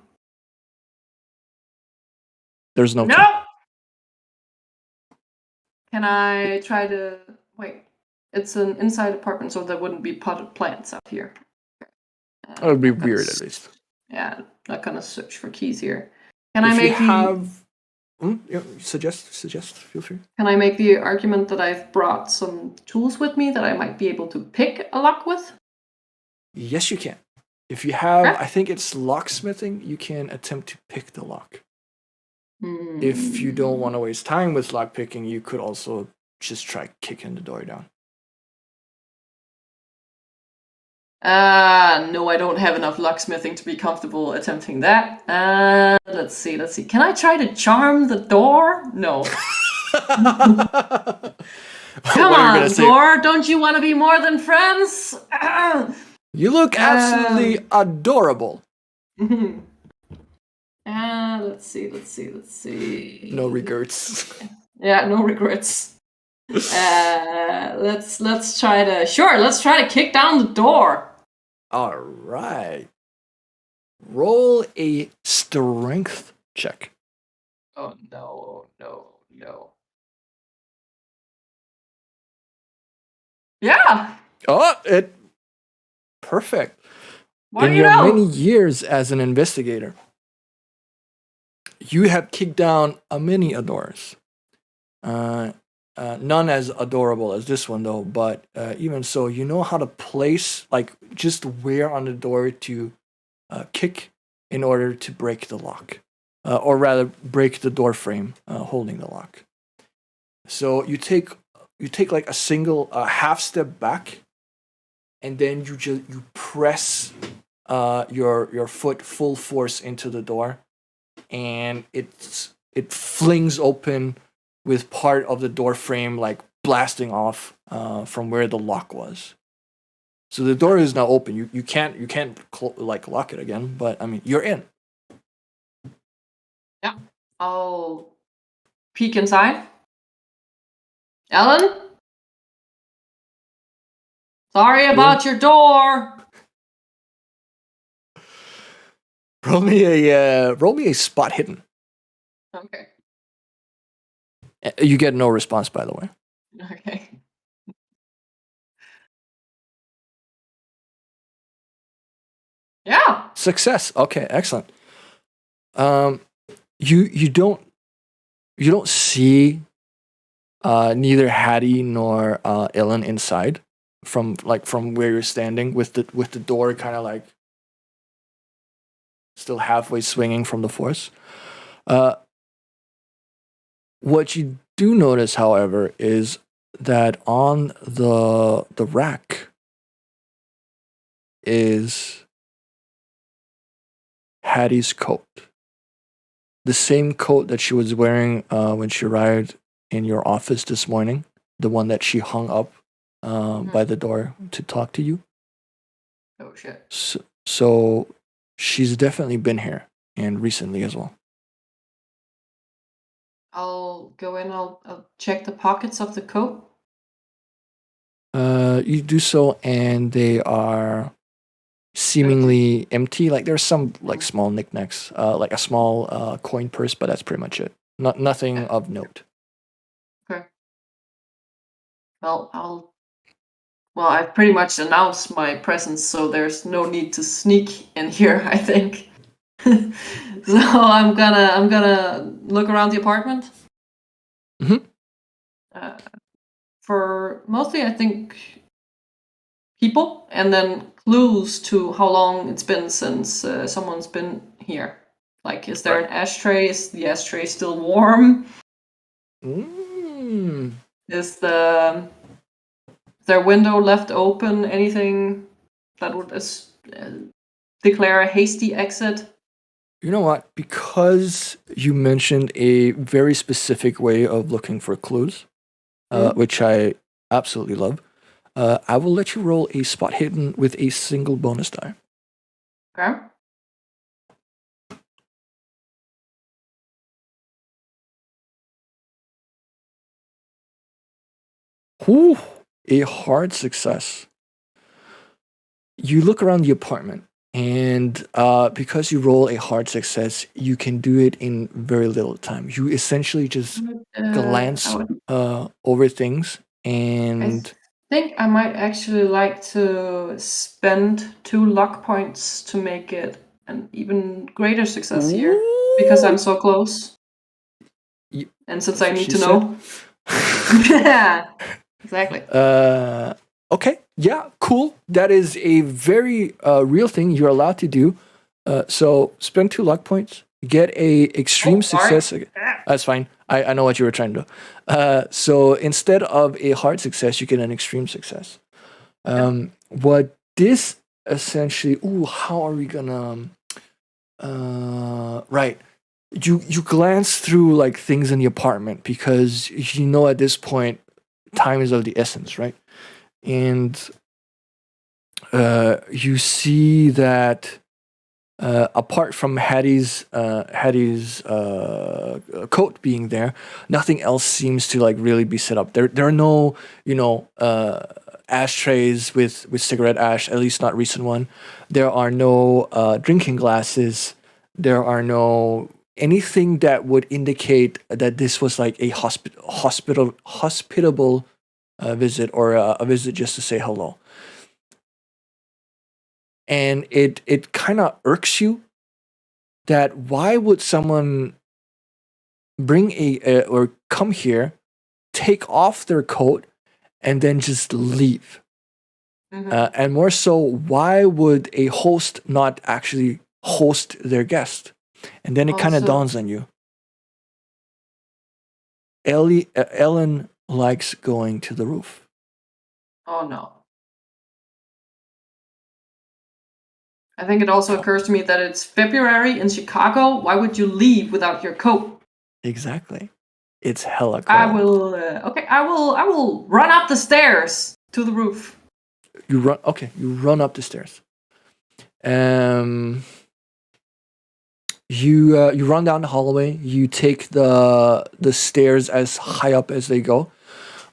There's no key. Nope! Can I try to... Wait. It's an inside apartment, so there wouldn't be potted plants out here. That would be weird, at least. Yeah, not gonna search for keys here. Can I make suggest, feel free. Can I make the argument that I've brought some tools with me that I might be able to pick a lock with? Yes, you can. If you have, I think it's locksmithing, you can attempt to pick the lock. If you don't want to waste time with lock picking, you could also just try kicking the door down. No, I don't have enough locksmithing to be comfortable attempting that. Let's see. Can I try to charm the door? No. Come on, door. Don't you want to be more than friends? You look absolutely adorable. Let's see. No regrets. Yeah, no regrets. Let's try to kick down the door. All right. Roll a strength check. Oh, no. Yeah. Oh, perfect. What In do you your know? many years as an investigator, you have kicked down many doors. none as adorable as this one though. But even so, you know how to place like just where on the door to kick in order to break the lock, or rather break the door frame holding the lock. So you take like a single half step back, and then you press your foot full force into the door, and it flings open with part of the door frame like blasting off from where the lock was. So the door is now open. You can't like lock it again, but I mean you're in. Yeah. I'll peek inside. Ellen? Sorry about your door. Roll me a spot hidden. Okay. You get no response, by the way. Okay. Yeah. Success. Okay, excellent. You don't see neither Hattie nor Ellen inside from where you're standing with the door kind of like still halfway swinging from the force. What you do notice, however, is that on the rack is Hattie's coat. The same coat that she was wearing when she arrived in your office this morning. The one that she hung up by the door to talk to you. Oh shit. So she's definitely been here, and recently as well. I'll go in. I'll check the pockets of the coat. You do so, and they are seemingly empty. Like there's some like small knickknacks, like a small coin purse, but that's pretty much it. Nothing of note. Okay. Well, I've pretty much announced my presence, so there's no need to sneak in here, I think. So I'm gonna look around the apartment. Mm-hmm. For mostly, I think, people, and then clues to how long it's been since someone's been here. Like, is there an ashtray? Is the ashtray still warm? Is their window left open? Anything that would declare a hasty exit? You know what? Because you mentioned a very specific way of looking for clues, which I absolutely love, I will let you roll a spot hidden with a single bonus die. Okay. Whew, a hard success. You look around the apartment, and because you roll a hard success, you can do it in very little time. You essentially just glance over things, and I think I might actually like to spend 2 luck points to make it an even greater success here, because I'm so close. And since I need to know. Yeah, exactly. Okay, yeah, cool. That is a very real thing you're allowed to do. So spend 2 luck points, get a extreme success. That's fine. I know what you were trying to do. So instead of a hard success, you get an extreme success. What this essentially? How are we gonna? Right. You glance through like things in the apartment because you know at this point time is of the essence, right? And you see that apart from Hattie's coat being there, nothing else seems to like really be set up. There are no ashtrays with cigarette ash, at least not recent one. There are no drinking glasses. There are no anything that would indicate that this was like a hospitable visit or a visit just to say hello. And it kind of irks you that why would someone bring or come here take off their coat and then just leave. And more so, why would a host not actually host their guest? And then it kind of Also- dawns on you. Ellen likes going to the roof. Oh no. I think it also occurs to me that it's February in Chicago. Why would you leave without your coat? Exactly. It's hella cold. I will. I will run up the stairs to the roof. You run. Okay, you run up the stairs. You run down the hallway. You take the stairs as high up as they go,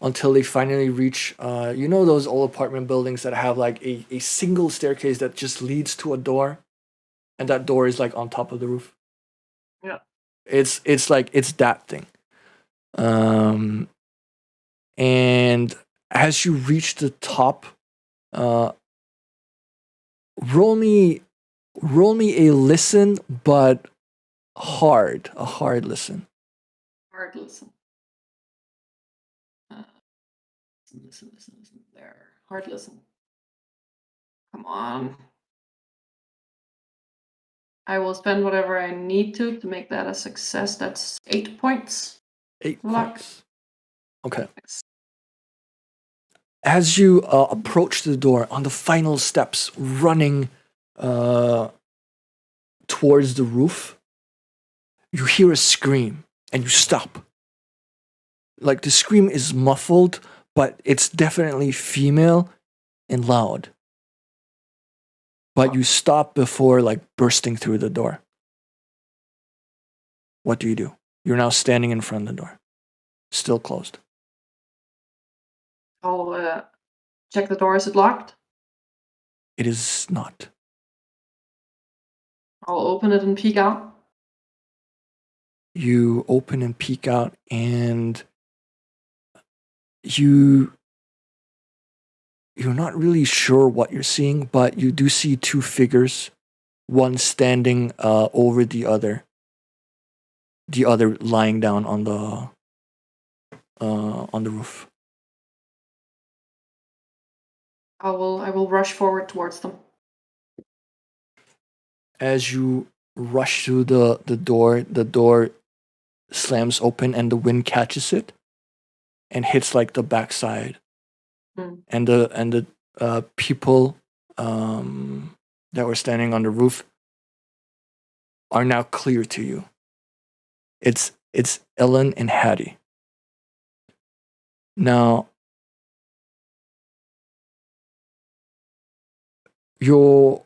until they finally reach. Those old apartment buildings that have like a single staircase that just leads to a door, and that door is like on top of the roof. Yeah. It's that thing. And as you reach the top, roll me a listen, but a hard listen. Hard listen. Listen. There. Hard listen. Come on. I will spend whatever I need to make that a success. That's 8 points. 8 Luck. points. Okay. As you approach the door on the final steps, running towards the roof, you hear a scream and you stop. Like the scream is muffled, but it's definitely female and loud. But you stop before like bursting through the door. What do you do? You're now standing in front of the door. Still closed. I'll check the door. Is it locked? It is not. I'll open it and peek out. You open and peek out, and you're not really sure what you're seeing, but you do see 2 figures, one standing over the other lying down on the roof. I will rush forward towards them. As you rush through the door slams open and the wind catches it and hits like the backside. And the people that were standing on the roof are now clear to you. It's Ellen and Hattie. Now, you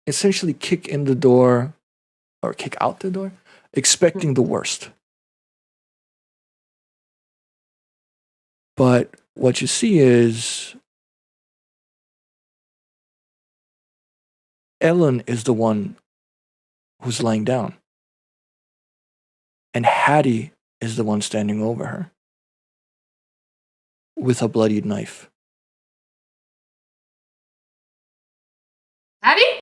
essentially kick in the door or kick out the door, expecting the worst. But what you see is Ellen is the one who's lying down. And Hattie is the one standing over her with a bloodied knife. Hattie?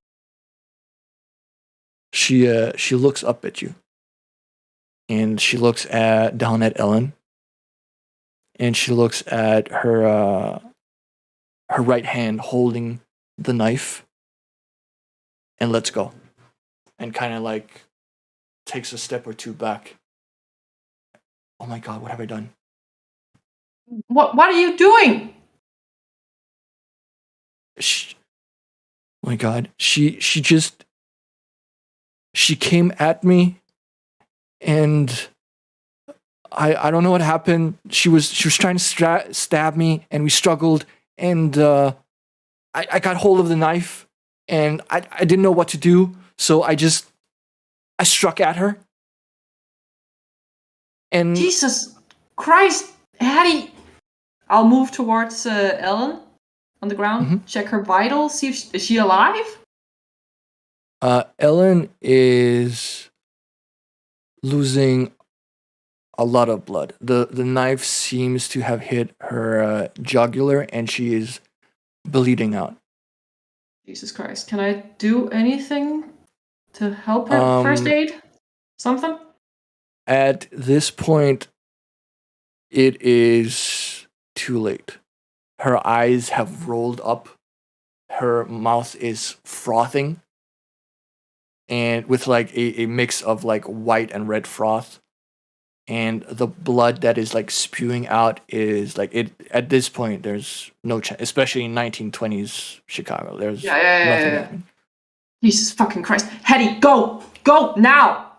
She looks up at you. And she looks down at Ellen. And she looks at her right hand holding the knife and lets go. And kind of like takes a step or 2 back. Oh my God, what have I done? What are you doing? Oh my God, she came at me, and I don't know what happened. She was trying to stab me, and we struggled, and I got hold of the knife, and I didn't know what to do, so I struck at her. And Jesus Christ, Hattie! I'll move towards Ellen on the ground, check her vitals, see if is she alive? Ellen is losing a lot of blood. The knife seems to have hit her jugular, and she is bleeding out. Jesus Christ. Can I do anything to help her? First aid? Something? At this point, it is too late. Her eyes have rolled up. Her mouth is frothing, and with like a mix of like white and red froth. And the blood that is like spewing out is like it at this point there's no chance, especially in 1920s Chicago. There's nothing happening. Jesus fucking Christ. Hetty, go! Go now!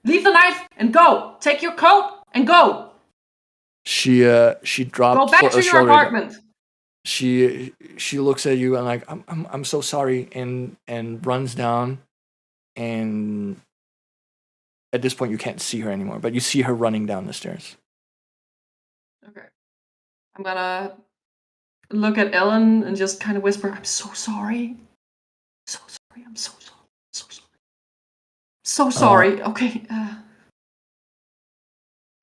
Leave the knife and go! Take your coat and go! She dropped Go back to your apartment. She looks at you and like I'm so sorry and runs down, and at this point you can't see her anymore, but you see her running down the stairs. Okay. I'm gonna look at Ellen and just kind of whisper, I'm so sorry. So sorry. I'm so sorry. So sorry. So sorry. Okay.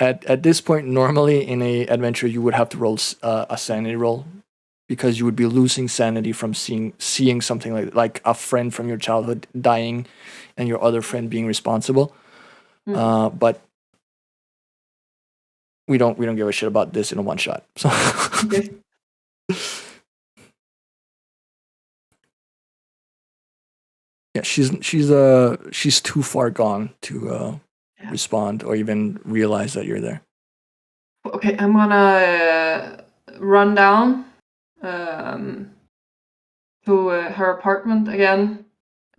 At this point, normally in a adventure, you would have to roll a sanity roll, because you would be losing sanity from seeing something like a friend from your childhood dying, and your other friend being responsible. But we don't give a shit about this in a one shot. So. Okay. Yeah, she's too far gone to respond or even realize that you're there. Okay, I'm gonna run down to her apartment again.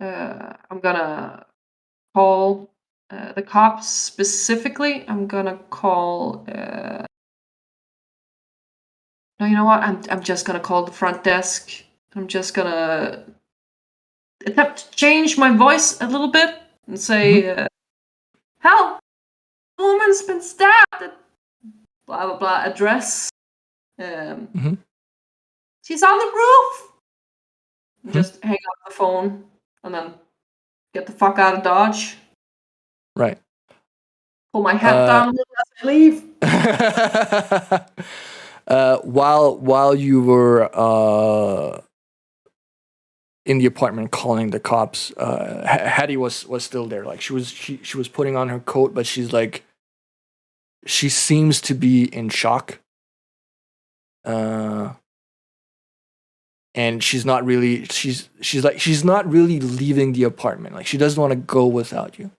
I'm gonna call the cops specifically. I'm gonna call. No, you know what? I'm just gonna call the front desk. I'm just gonna attempt to change my voice a little bit and say, "Help! A woman's been stabbed at blah blah blah address. She's on the roof." Just hang up the phone and then get the fuck out of Dodge. Right. Pull my hat down as I leave. While you were in the apartment calling the cops, Hattie was still there. Like she was putting on her coat, but she's like, she seems to be in shock. And she's not really she's not really leaving the apartment. Like she doesn't want to go without you.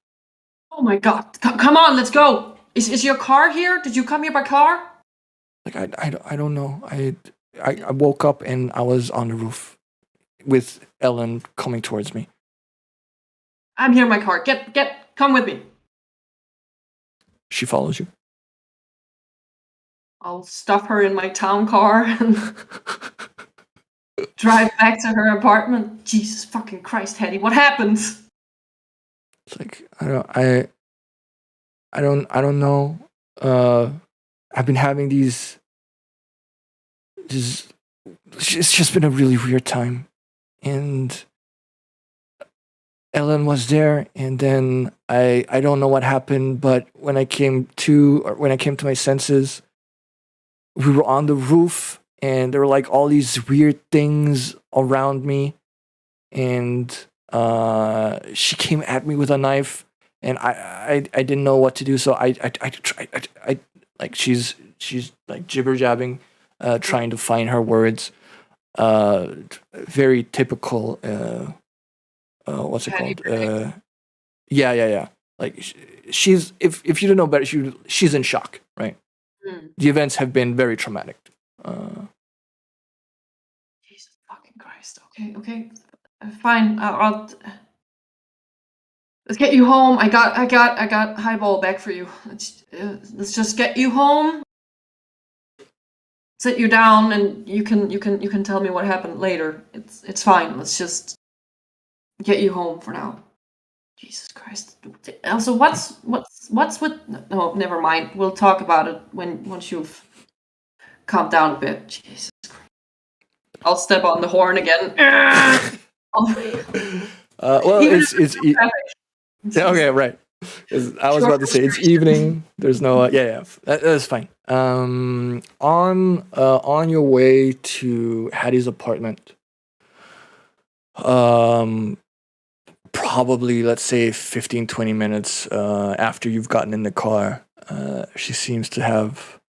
Oh my god! Come on, let's go. Is your car here? Did you come here by car? Like I don't know. I woke up and I was on the roof with Ellen coming towards me. I'm here in my car. Come with me. She follows you. I'll stuff her in my town car and drive back to her apartment. Jesus fucking Christ, Hetty, what happened? It's like I don't know. I've been having these. It's just been a really weird time, and Ellen was there, and then I don't know what happened, but when I came to my senses, we were on the roof, and there were like all these weird things around me, and she came at me with a knife, and I didn't know what to do, so I like she's like jibber jabbing, trying to find her words, very typical. What's it called? Yeah. Like she's if you don't know better, she's in shock, right? The events have been very traumatic. Jesus fucking Christ. Okay. Fine. I'll let's get you home. I got highball back for you. Let's just get you home. Sit you down, and you can tell me what happened later. It's fine. Let's just get you home for now. Jesus Christ. Also, what's with? No, never mind. We'll talk about it once you've calmed down a bit. Jesus Christ. I'll step on the horn again. Well, it's okay, right. I was about to say it's evening. There's no that's fine. On your way to Hattie's apartment, probably let's say 15-20 minutes after you've gotten in the car, she seems to have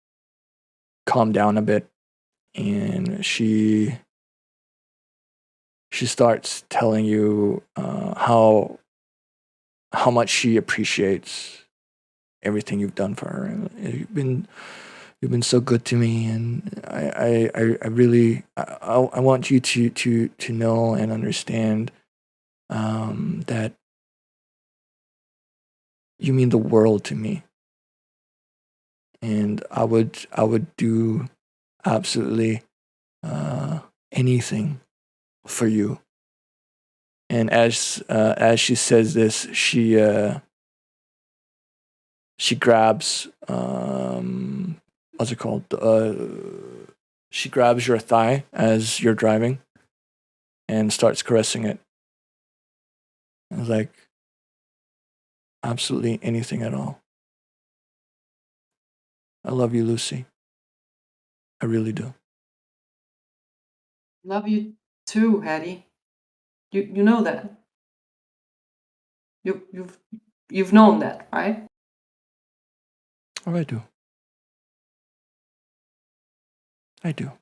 calm down a bit, and she starts telling you how much she appreciates everything you've done for her. You've been so good to me, and I really I want you to know and understand that you mean the world to me, and I would do absolutely anything for you. And as she says this, she grabs what's it called? She grabs your thigh as you're driving and starts caressing it. It's like absolutely anything at all. I love you, Lucy. I really do. Love you too, Hattie. You know that. You've known that, right? Oh, I do. I do.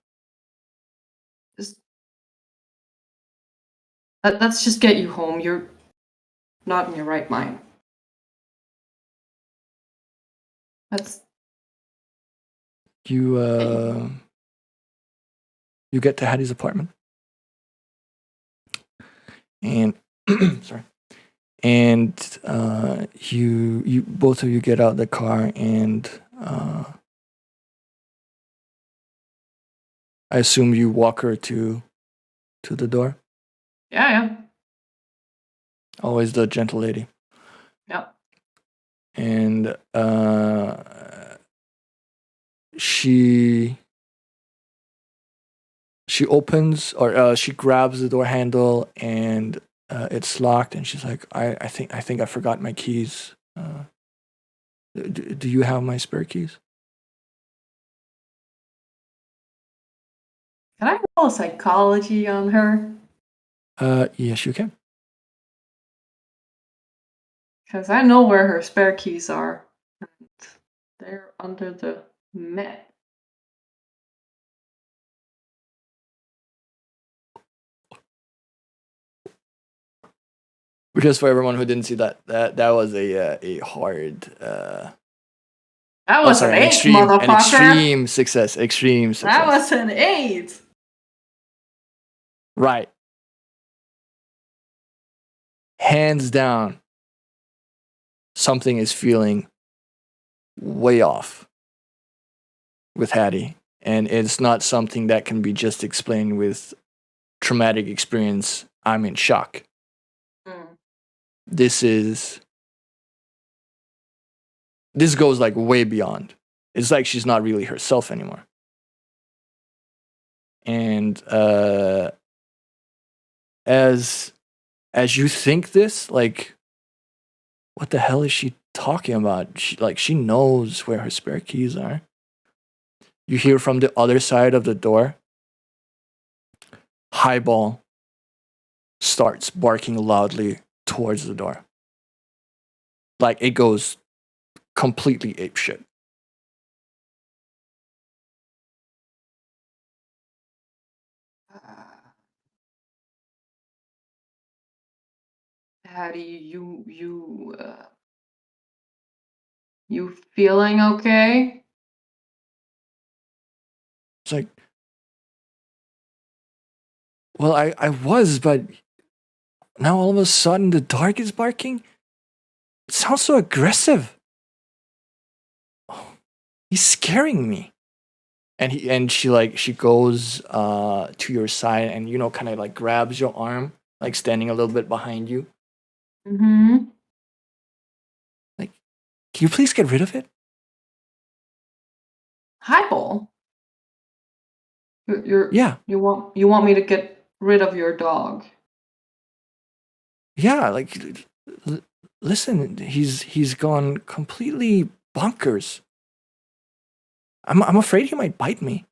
Just let's just get you home. You're not in your right mind. Let's You get you home. you get to Hattie's apartment, and sorry, and you both of you get out of the car, and I assume you walk her to the door. Yeah. Always the gentle lady. Yeah. And she opens, or she grabs the door handle, and it's locked, and she's like, I think I forgot my keys. Do you have my spare keys? Can I roll psychology on her? Yes, you can. Because I know where her spare keys are. They're under the mat. Just for everyone who didn't see that was a hard. That was an 8, motherfucker. An extreme success. Extreme success. That was an 8. Right. Hands down, something is feeling way off with Hattie, and it's not something that can be just explained with traumatic experience. I'm in shock. This goes like way beyond. It's like she's not really herself anymore. And as you think this, like, what the hell is she talking about? She knows where her spare keys are. You hear from the other side of the door, Highball starts barking loudly towards the door. Like, it goes completely apeshit. Hattie, you feeling okay? It's like, well, I was, but now all of a sudden the dog is barking? It sounds so aggressive. Oh, he's scaring me. And she goes to your side and, you know, kind of like grabs your arm, like standing a little bit behind you. Mm-hmm. Like, can you please get rid of it? Highball. Yeah. You want me to get rid of your dog? Yeah, like, listen, he's gone completely bonkers. I'm afraid he might bite me.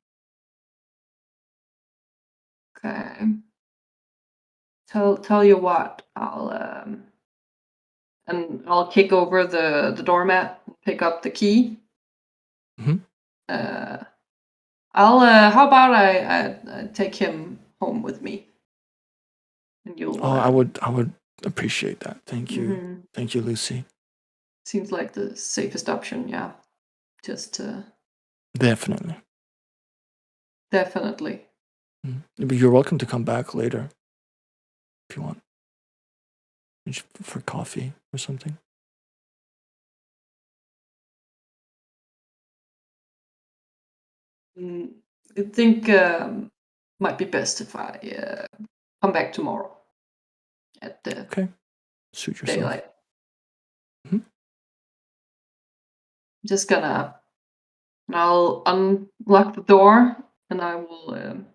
Okay. Tell you what, I'll kick over the doormat, pick up the key. Mhm. I'll. How about I take him home with me, and you'll. I would appreciate that. Thank you. Mhm. Thank you, Lucy. Seems like the safest option. Yeah, just Definitely. definitely. But you're welcome to come back later if you want. For coffee or something. I think might be best if I come back tomorrow at the Okay. Suit yourself. daylight. Mhm. Just gonna. I'll unlock the door and I will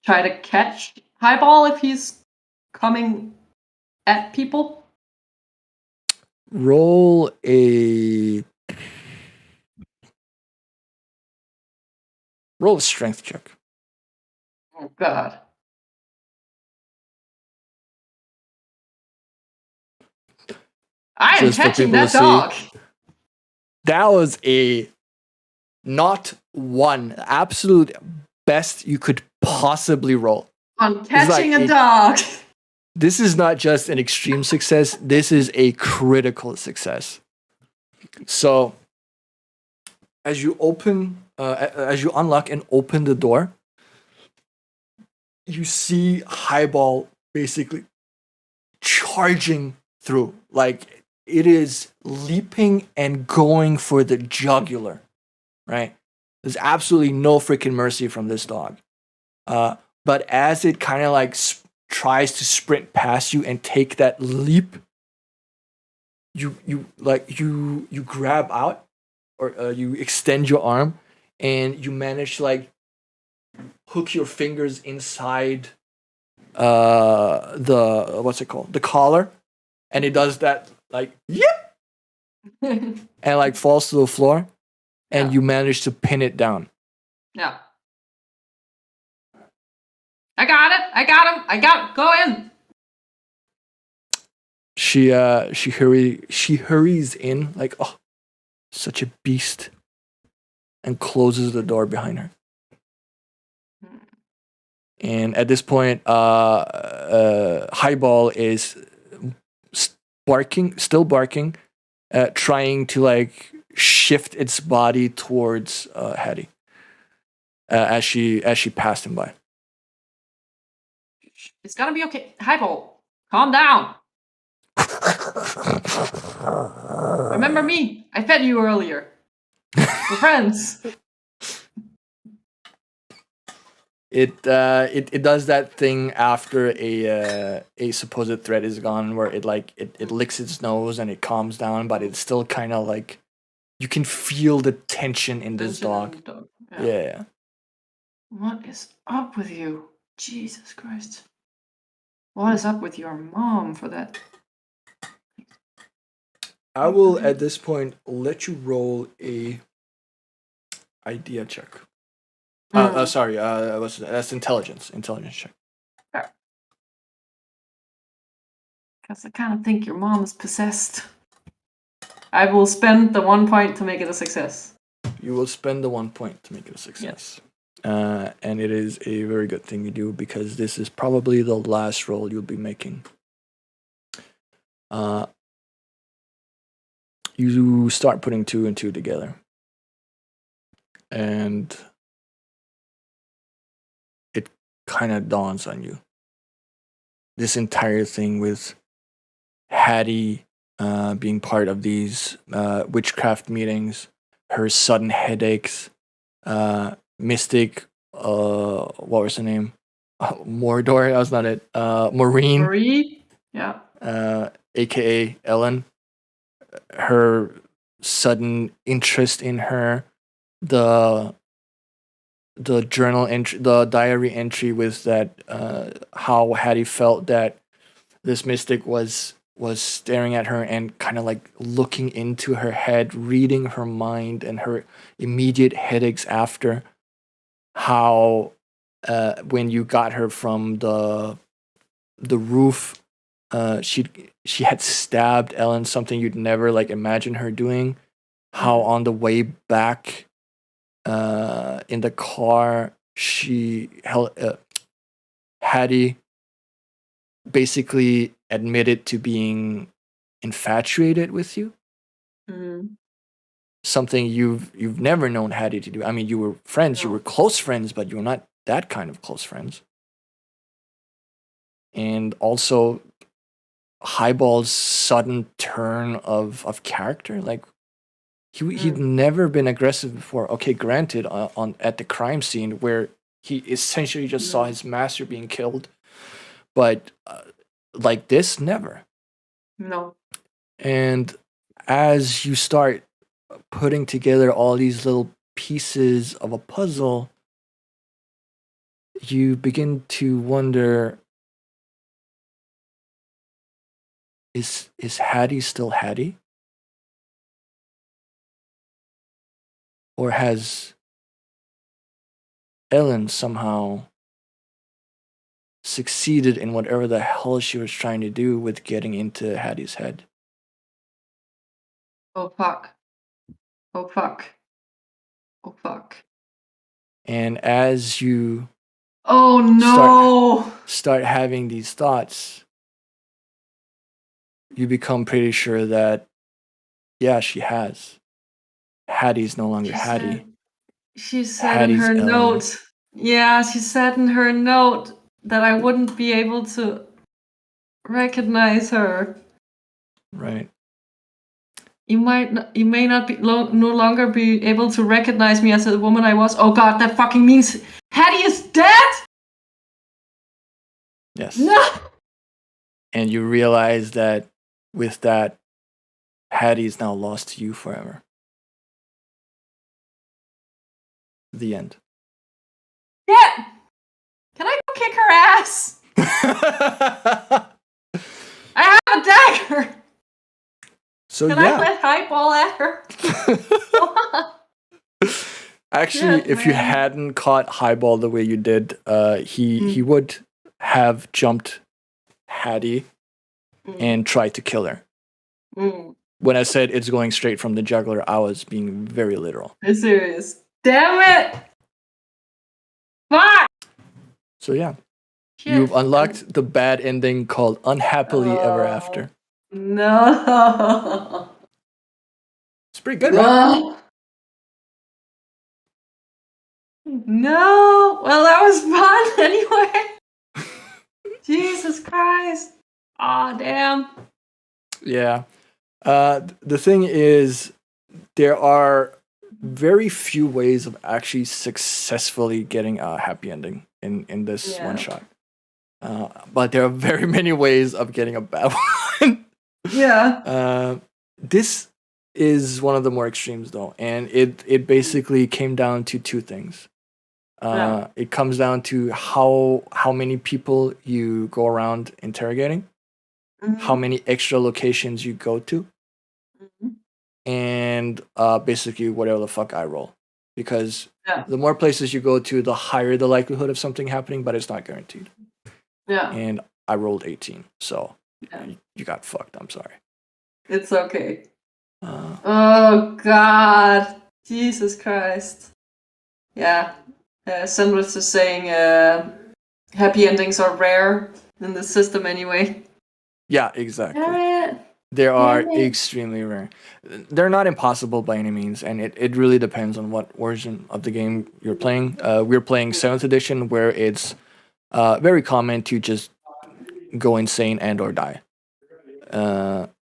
try to catch Highball if he's coming at people. Roll a strength check. Oh God. I am Just for catching people that to see. dog. That was a not one absolute best you could possibly roll. I'm catching a dog. This is not just an extreme success. This is a critical success. So, as you unlock and open the door, you see Highball basically charging through. Like, it is leaping and going for the jugular, right? There's absolutely no freaking mercy from this dog. But as it kind of like tries to sprint past you and take that leap, you grab out or you extend your arm and you manage to like hook your fingers inside the what's it called, the collar, and it does that like yep and like falls to the floor, and you manage to pin it down. Yeah. I got it. I got him. I got. Go in. She hurries in like, oh, such a beast, and closes the door behind her. And at this point, Highball is still barking, trying to like shift its body towards Hattie as she passed him by. It's gonna be okay. Highball, calm down. Remember me? I fed you earlier. We're friends. It does that thing after a supposed threat is gone, where it licks its nose and it calms down, but it's still kind of like you can feel the tension in this dog. Yeah. What is up with you? Jesus Christ. What is up with your mom for that? I will at this point let you roll a idea check. Sorry, that's intelligence check. Because I kind of think your mom is possessed. I will spend the 1 point to make it a success. You will spend the 1 point to make it a success. Yes. And it is a very good thing you do, because this is probably the last roll you'll be making. You start putting 2 and 2 together. And it kind of dawns on you. This entire thing with Hattie being part of these witchcraft meetings, her sudden headaches, Mystic, what was her name? Mordor, that was not it. Maureen. Marie? Yeah. AKA Ellen. Her sudden interest in her, the journal entry, the diary entry with that, how Hattie felt that this mystic was staring at her and kind of like looking into her head, reading her mind, and her immediate headaches after. How when you got her from the roof, she had stabbed Ellen, something you'd never like imagine her doing. How on the way back, in the car, Hattie basically admitted to being infatuated with you. Mm. Something you've never known Hattie to do. I mean, you were friends, you were close friends, but you were not that kind of close friends. And also, Highball's sudden turn of character, like he'd never been aggressive before. Okay, granted, on at the crime scene where he essentially just saw his master being killed, but like this, never. No. And as you start putting together all these little pieces of a puzzle, you begin to wonder, is Hattie still Hattie? Or has Ellen somehow succeeded in whatever the hell she was trying to do with getting into Hattie's head? Oh fuck. Oh fuck. Oh fuck. And as you Oh no! start having these thoughts, you become pretty sure that, yeah, she has. Hattie's no longer Hattie. She said Hattie's in her Ellen. note. Yeah, she said in her note that I wouldn't be able to recognize her. Right. You may not be no longer be able to recognize me as the woman I was. Oh god, that fucking means Hattie is dead. Yes. No. And you realize that with that, Hattie is now lost to you forever. The end. Yeah. Can I go kick her ass? I have a dagger. So Can yeah. I let highball at her? Actually, Yeah, if you hadn't caught Highball the way you did, he would have jumped Hattie and tried to kill her. When I said it's going straight from the jugular, I was being very literal. I'm serious. Damn it! Fuck! So yeah. Shit. You've unlocked the bad ending called Unhappily Ever After. No. It's pretty good, right? No. Well, that was fun anyway. Jesus Christ. Aw, damn. Yeah. The thing is, there are very few ways of actually successfully getting a happy ending in this one shot. But there are very many ways of getting a bad one. Yeah. This is one of the more extremes, though, and it basically came down to two things. It comes down to how many people you go around interrogating, how many extra locations you go to, and basically whatever the fuck I roll. Because the more places you go to, the higher the likelihood of something happening, but it's not guaranteed. Yeah. And I rolled 18, so you got fucked. I'm sorry. It's okay. Oh God, Jesus Christ. Yeah, similar to saying happy endings are rare in the system anyway. Yeah, exactly. They are extremely rare. They're not impossible by any means, and it really depends on what version of the game you're playing. We're playing 7th edition, where it's very common to just go insane and or die.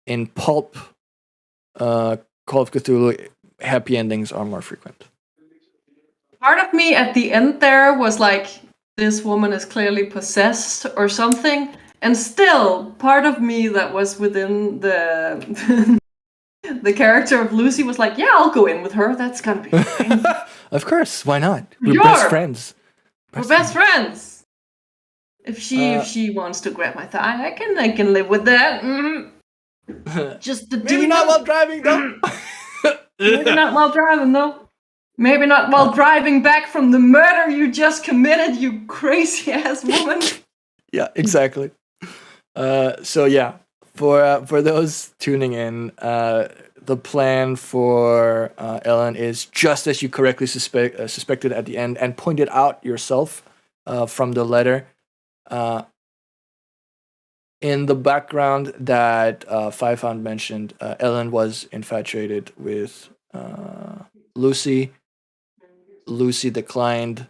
In Pulp, Call of Cthulhu, happy endings are more frequent. Part of me at the end there was like, this woman is clearly possessed or something. And still, part of me that was within the the character of Lucy was like, yeah, I'll go in with her. That's gonna be fine. Of course, why not? We're best friends. We're best friends. If she wants to grab my thigh, I can live with that. Just the maybe not while driving though. Maybe not while driving though. Maybe not while driving back from the murder you just committed, you crazy ass woman. Yeah, exactly. So yeah, for those tuning in, the plan for Ellen is just as you correctly suspected at the end and pointed out yourself from the letter. In the background that Five Found mentioned, Ellen was infatuated with Lucy. Lucy declined.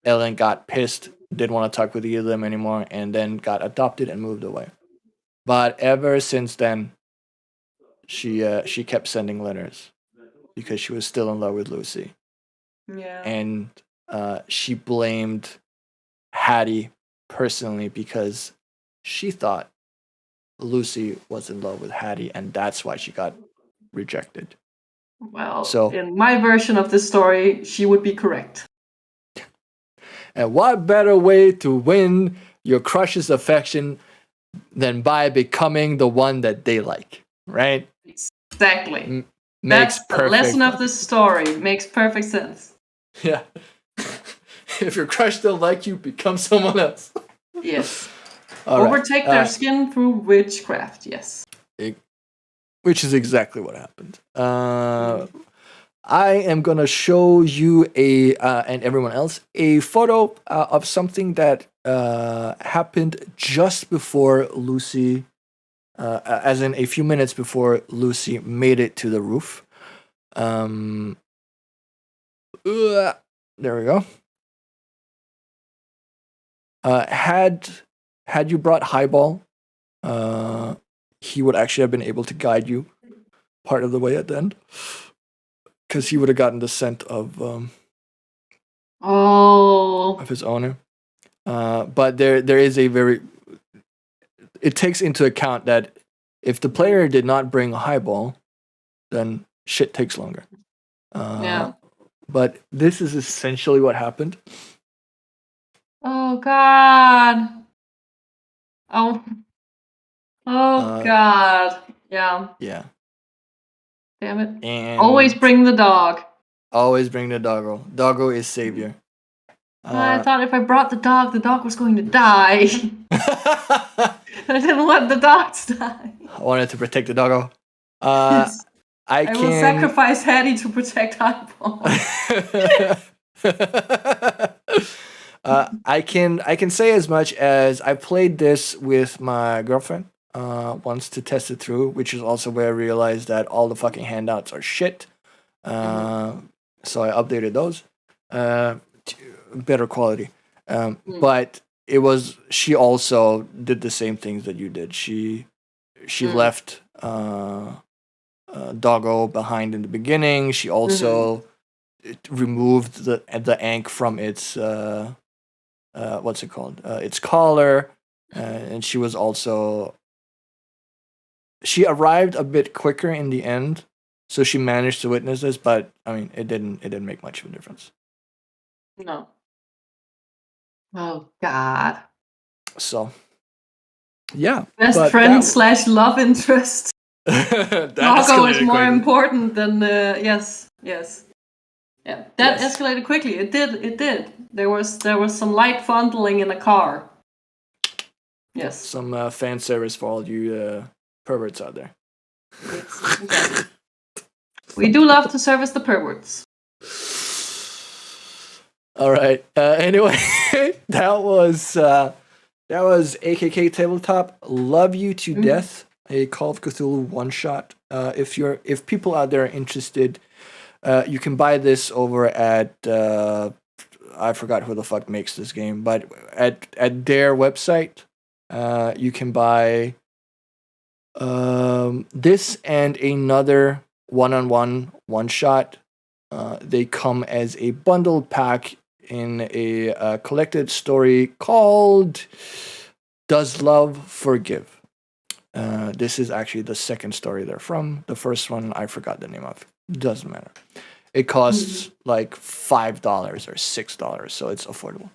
Ellen got pissed, didn't want to talk with either of them anymore, and then got adopted and moved away. But ever since then, she kept sending letters because she was still in love with Lucy, Yeah. and she blamed Hattie personally because she thought Lucy was in love with Hattie, and that's why she got rejected. Well, So- in my version of this story, she would be correct. And what better way to win your crush's affection than by becoming the one that they like, right? Exactly. Makes That's the lesson of this story. Makes perfect sense. Yeah. If your crush don't like you, become someone else. Yes. All right. Overtake their skin through witchcraft. Yes. Which is exactly what happened. I am gonna show you and everyone else a photo of something that happened just before Lucy, as in a few minutes before Lucy made it to the roof. There we go. Had you brought Highball, he would actually have been able to guide you part of the way at the end, because he would have gotten the scent of his owner. But there is a very. It takes into account that if the player did not bring a Highball, then shit takes longer. Yeah. But this is essentially what happened. Oh God. Oh God. Yeah. Yeah. Damn it. And Always bring the dog. Always bring the doggo. Doggo is savior. I thought if I brought the dog was going to die. I didn't want the dog to die. I wanted to protect the doggo. Yes. I will sacrifice Hattie to protect Highball. I can say as much as I played this with my girlfriend once to test it through, which is also where I realized that all the fucking handouts are shit. So I updated those to better quality. But it was, she also did the same things that you did. She left Doggo behind in the beginning. She also removed the ankh from its what's it called? Its collar, and she was also, she arrived a bit quicker in the end, so she managed to witness this. But I mean, it didn't make much of a difference. No. Oh God. So, yeah. Best friend / love interest. Doggo is more important than yes. Yeah, that escalated quickly. It did. There was some light fondling in a car. Yes. Some fan service for all you perverts out there. Yes, exactly. We do love to service the perverts. All right. Anyway, that was AKK Tabletop. Love you to death. A Call of Cthulhu one shot. If people out there are interested, you can buy this over at I forgot who the fuck makes this game, but at their website, you can buy this and another one shot. They come as a bundled pack in a collected story called "Does Love Forgive?" This is actually the second story they're from. The first one I forgot the name of. Doesn't matter. It costs like $5 or $6, so it's affordable.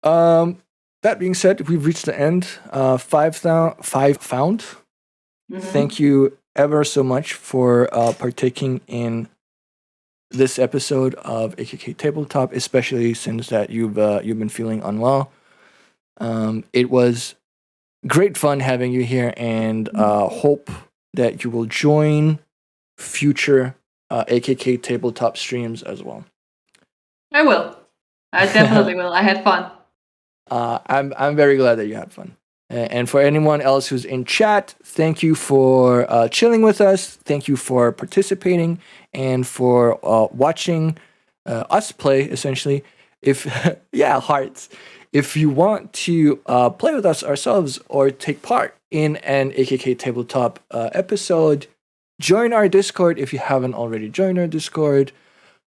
That being said, we've reached the end. Five found. Thank you ever so much for partaking in this episode of AKK Tabletop, especially since that you've been feeling unwell. It was great fun having you here, and hope that you will join future AKK Tabletop streams as well. I will. I definitely will. I had fun. I'm very glad that you had fun. And for anyone else who's in chat, thank you for chilling with us. Thank you for participating and for watching us play, essentially. If hearts. If you want to play with us ourselves or take part in an AKK Tabletop episode, join our Discord if you haven't already joined our Discord.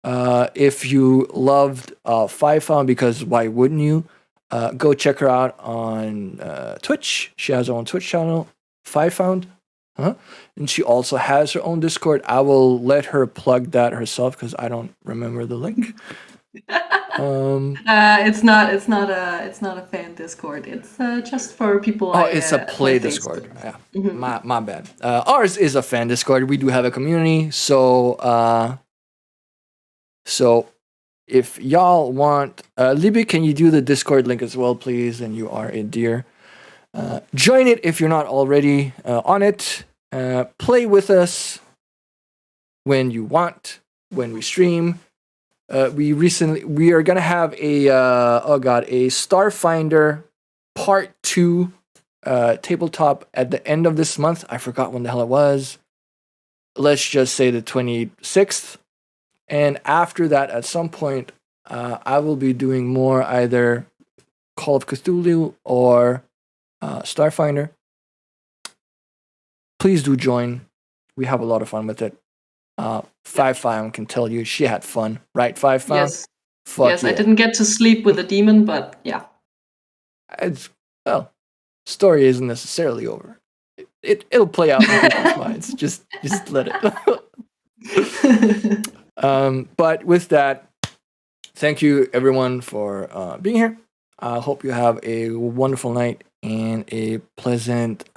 If you loved Five Found, because why wouldn't you? Go check her out on Twitch. She has her own Twitch channel, Five Found. And she also has her own Discord. I will let her plug that herself because I don't remember the link. It's not a fan Discord. It's just for people. It's a play Discord. Yeah, my bad. Ours is a fan Discord. We do have a community, so if y'all want, Libby, can you do the Discord link as well, please? And you are a dear. Join it if you're not already on it. Play with us when you want, when we stream. We are gonna have a Starfinder Part 2 tabletop at the end of this month. I forgot when the hell it was. Let's just say the 26th. And after that, at some point, I will be doing more either Call of Cthulhu or Starfinder. Please do join. We have a lot of fun with it. Five can tell you she had fun, right? Five. Yes. Fuck yes, yeah. I didn't get to sleep with the demon, but yeah. Story isn't necessarily over. It'll play out in people's minds. Just let it. But with that, thank you everyone for being here. I hope you have a wonderful night and a pleasant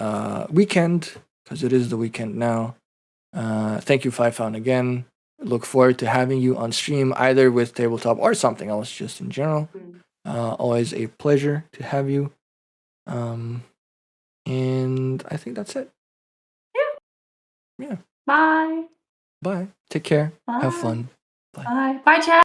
weekend, because it is the weekend now. Thank you, Five again. Look forward to having you on stream, either with tabletop or something else, just in general. Always a pleasure to have you. And I think that's it. Yeah. Bye. Bye. Take care. Bye. Have fun. Bye. Bye, chat.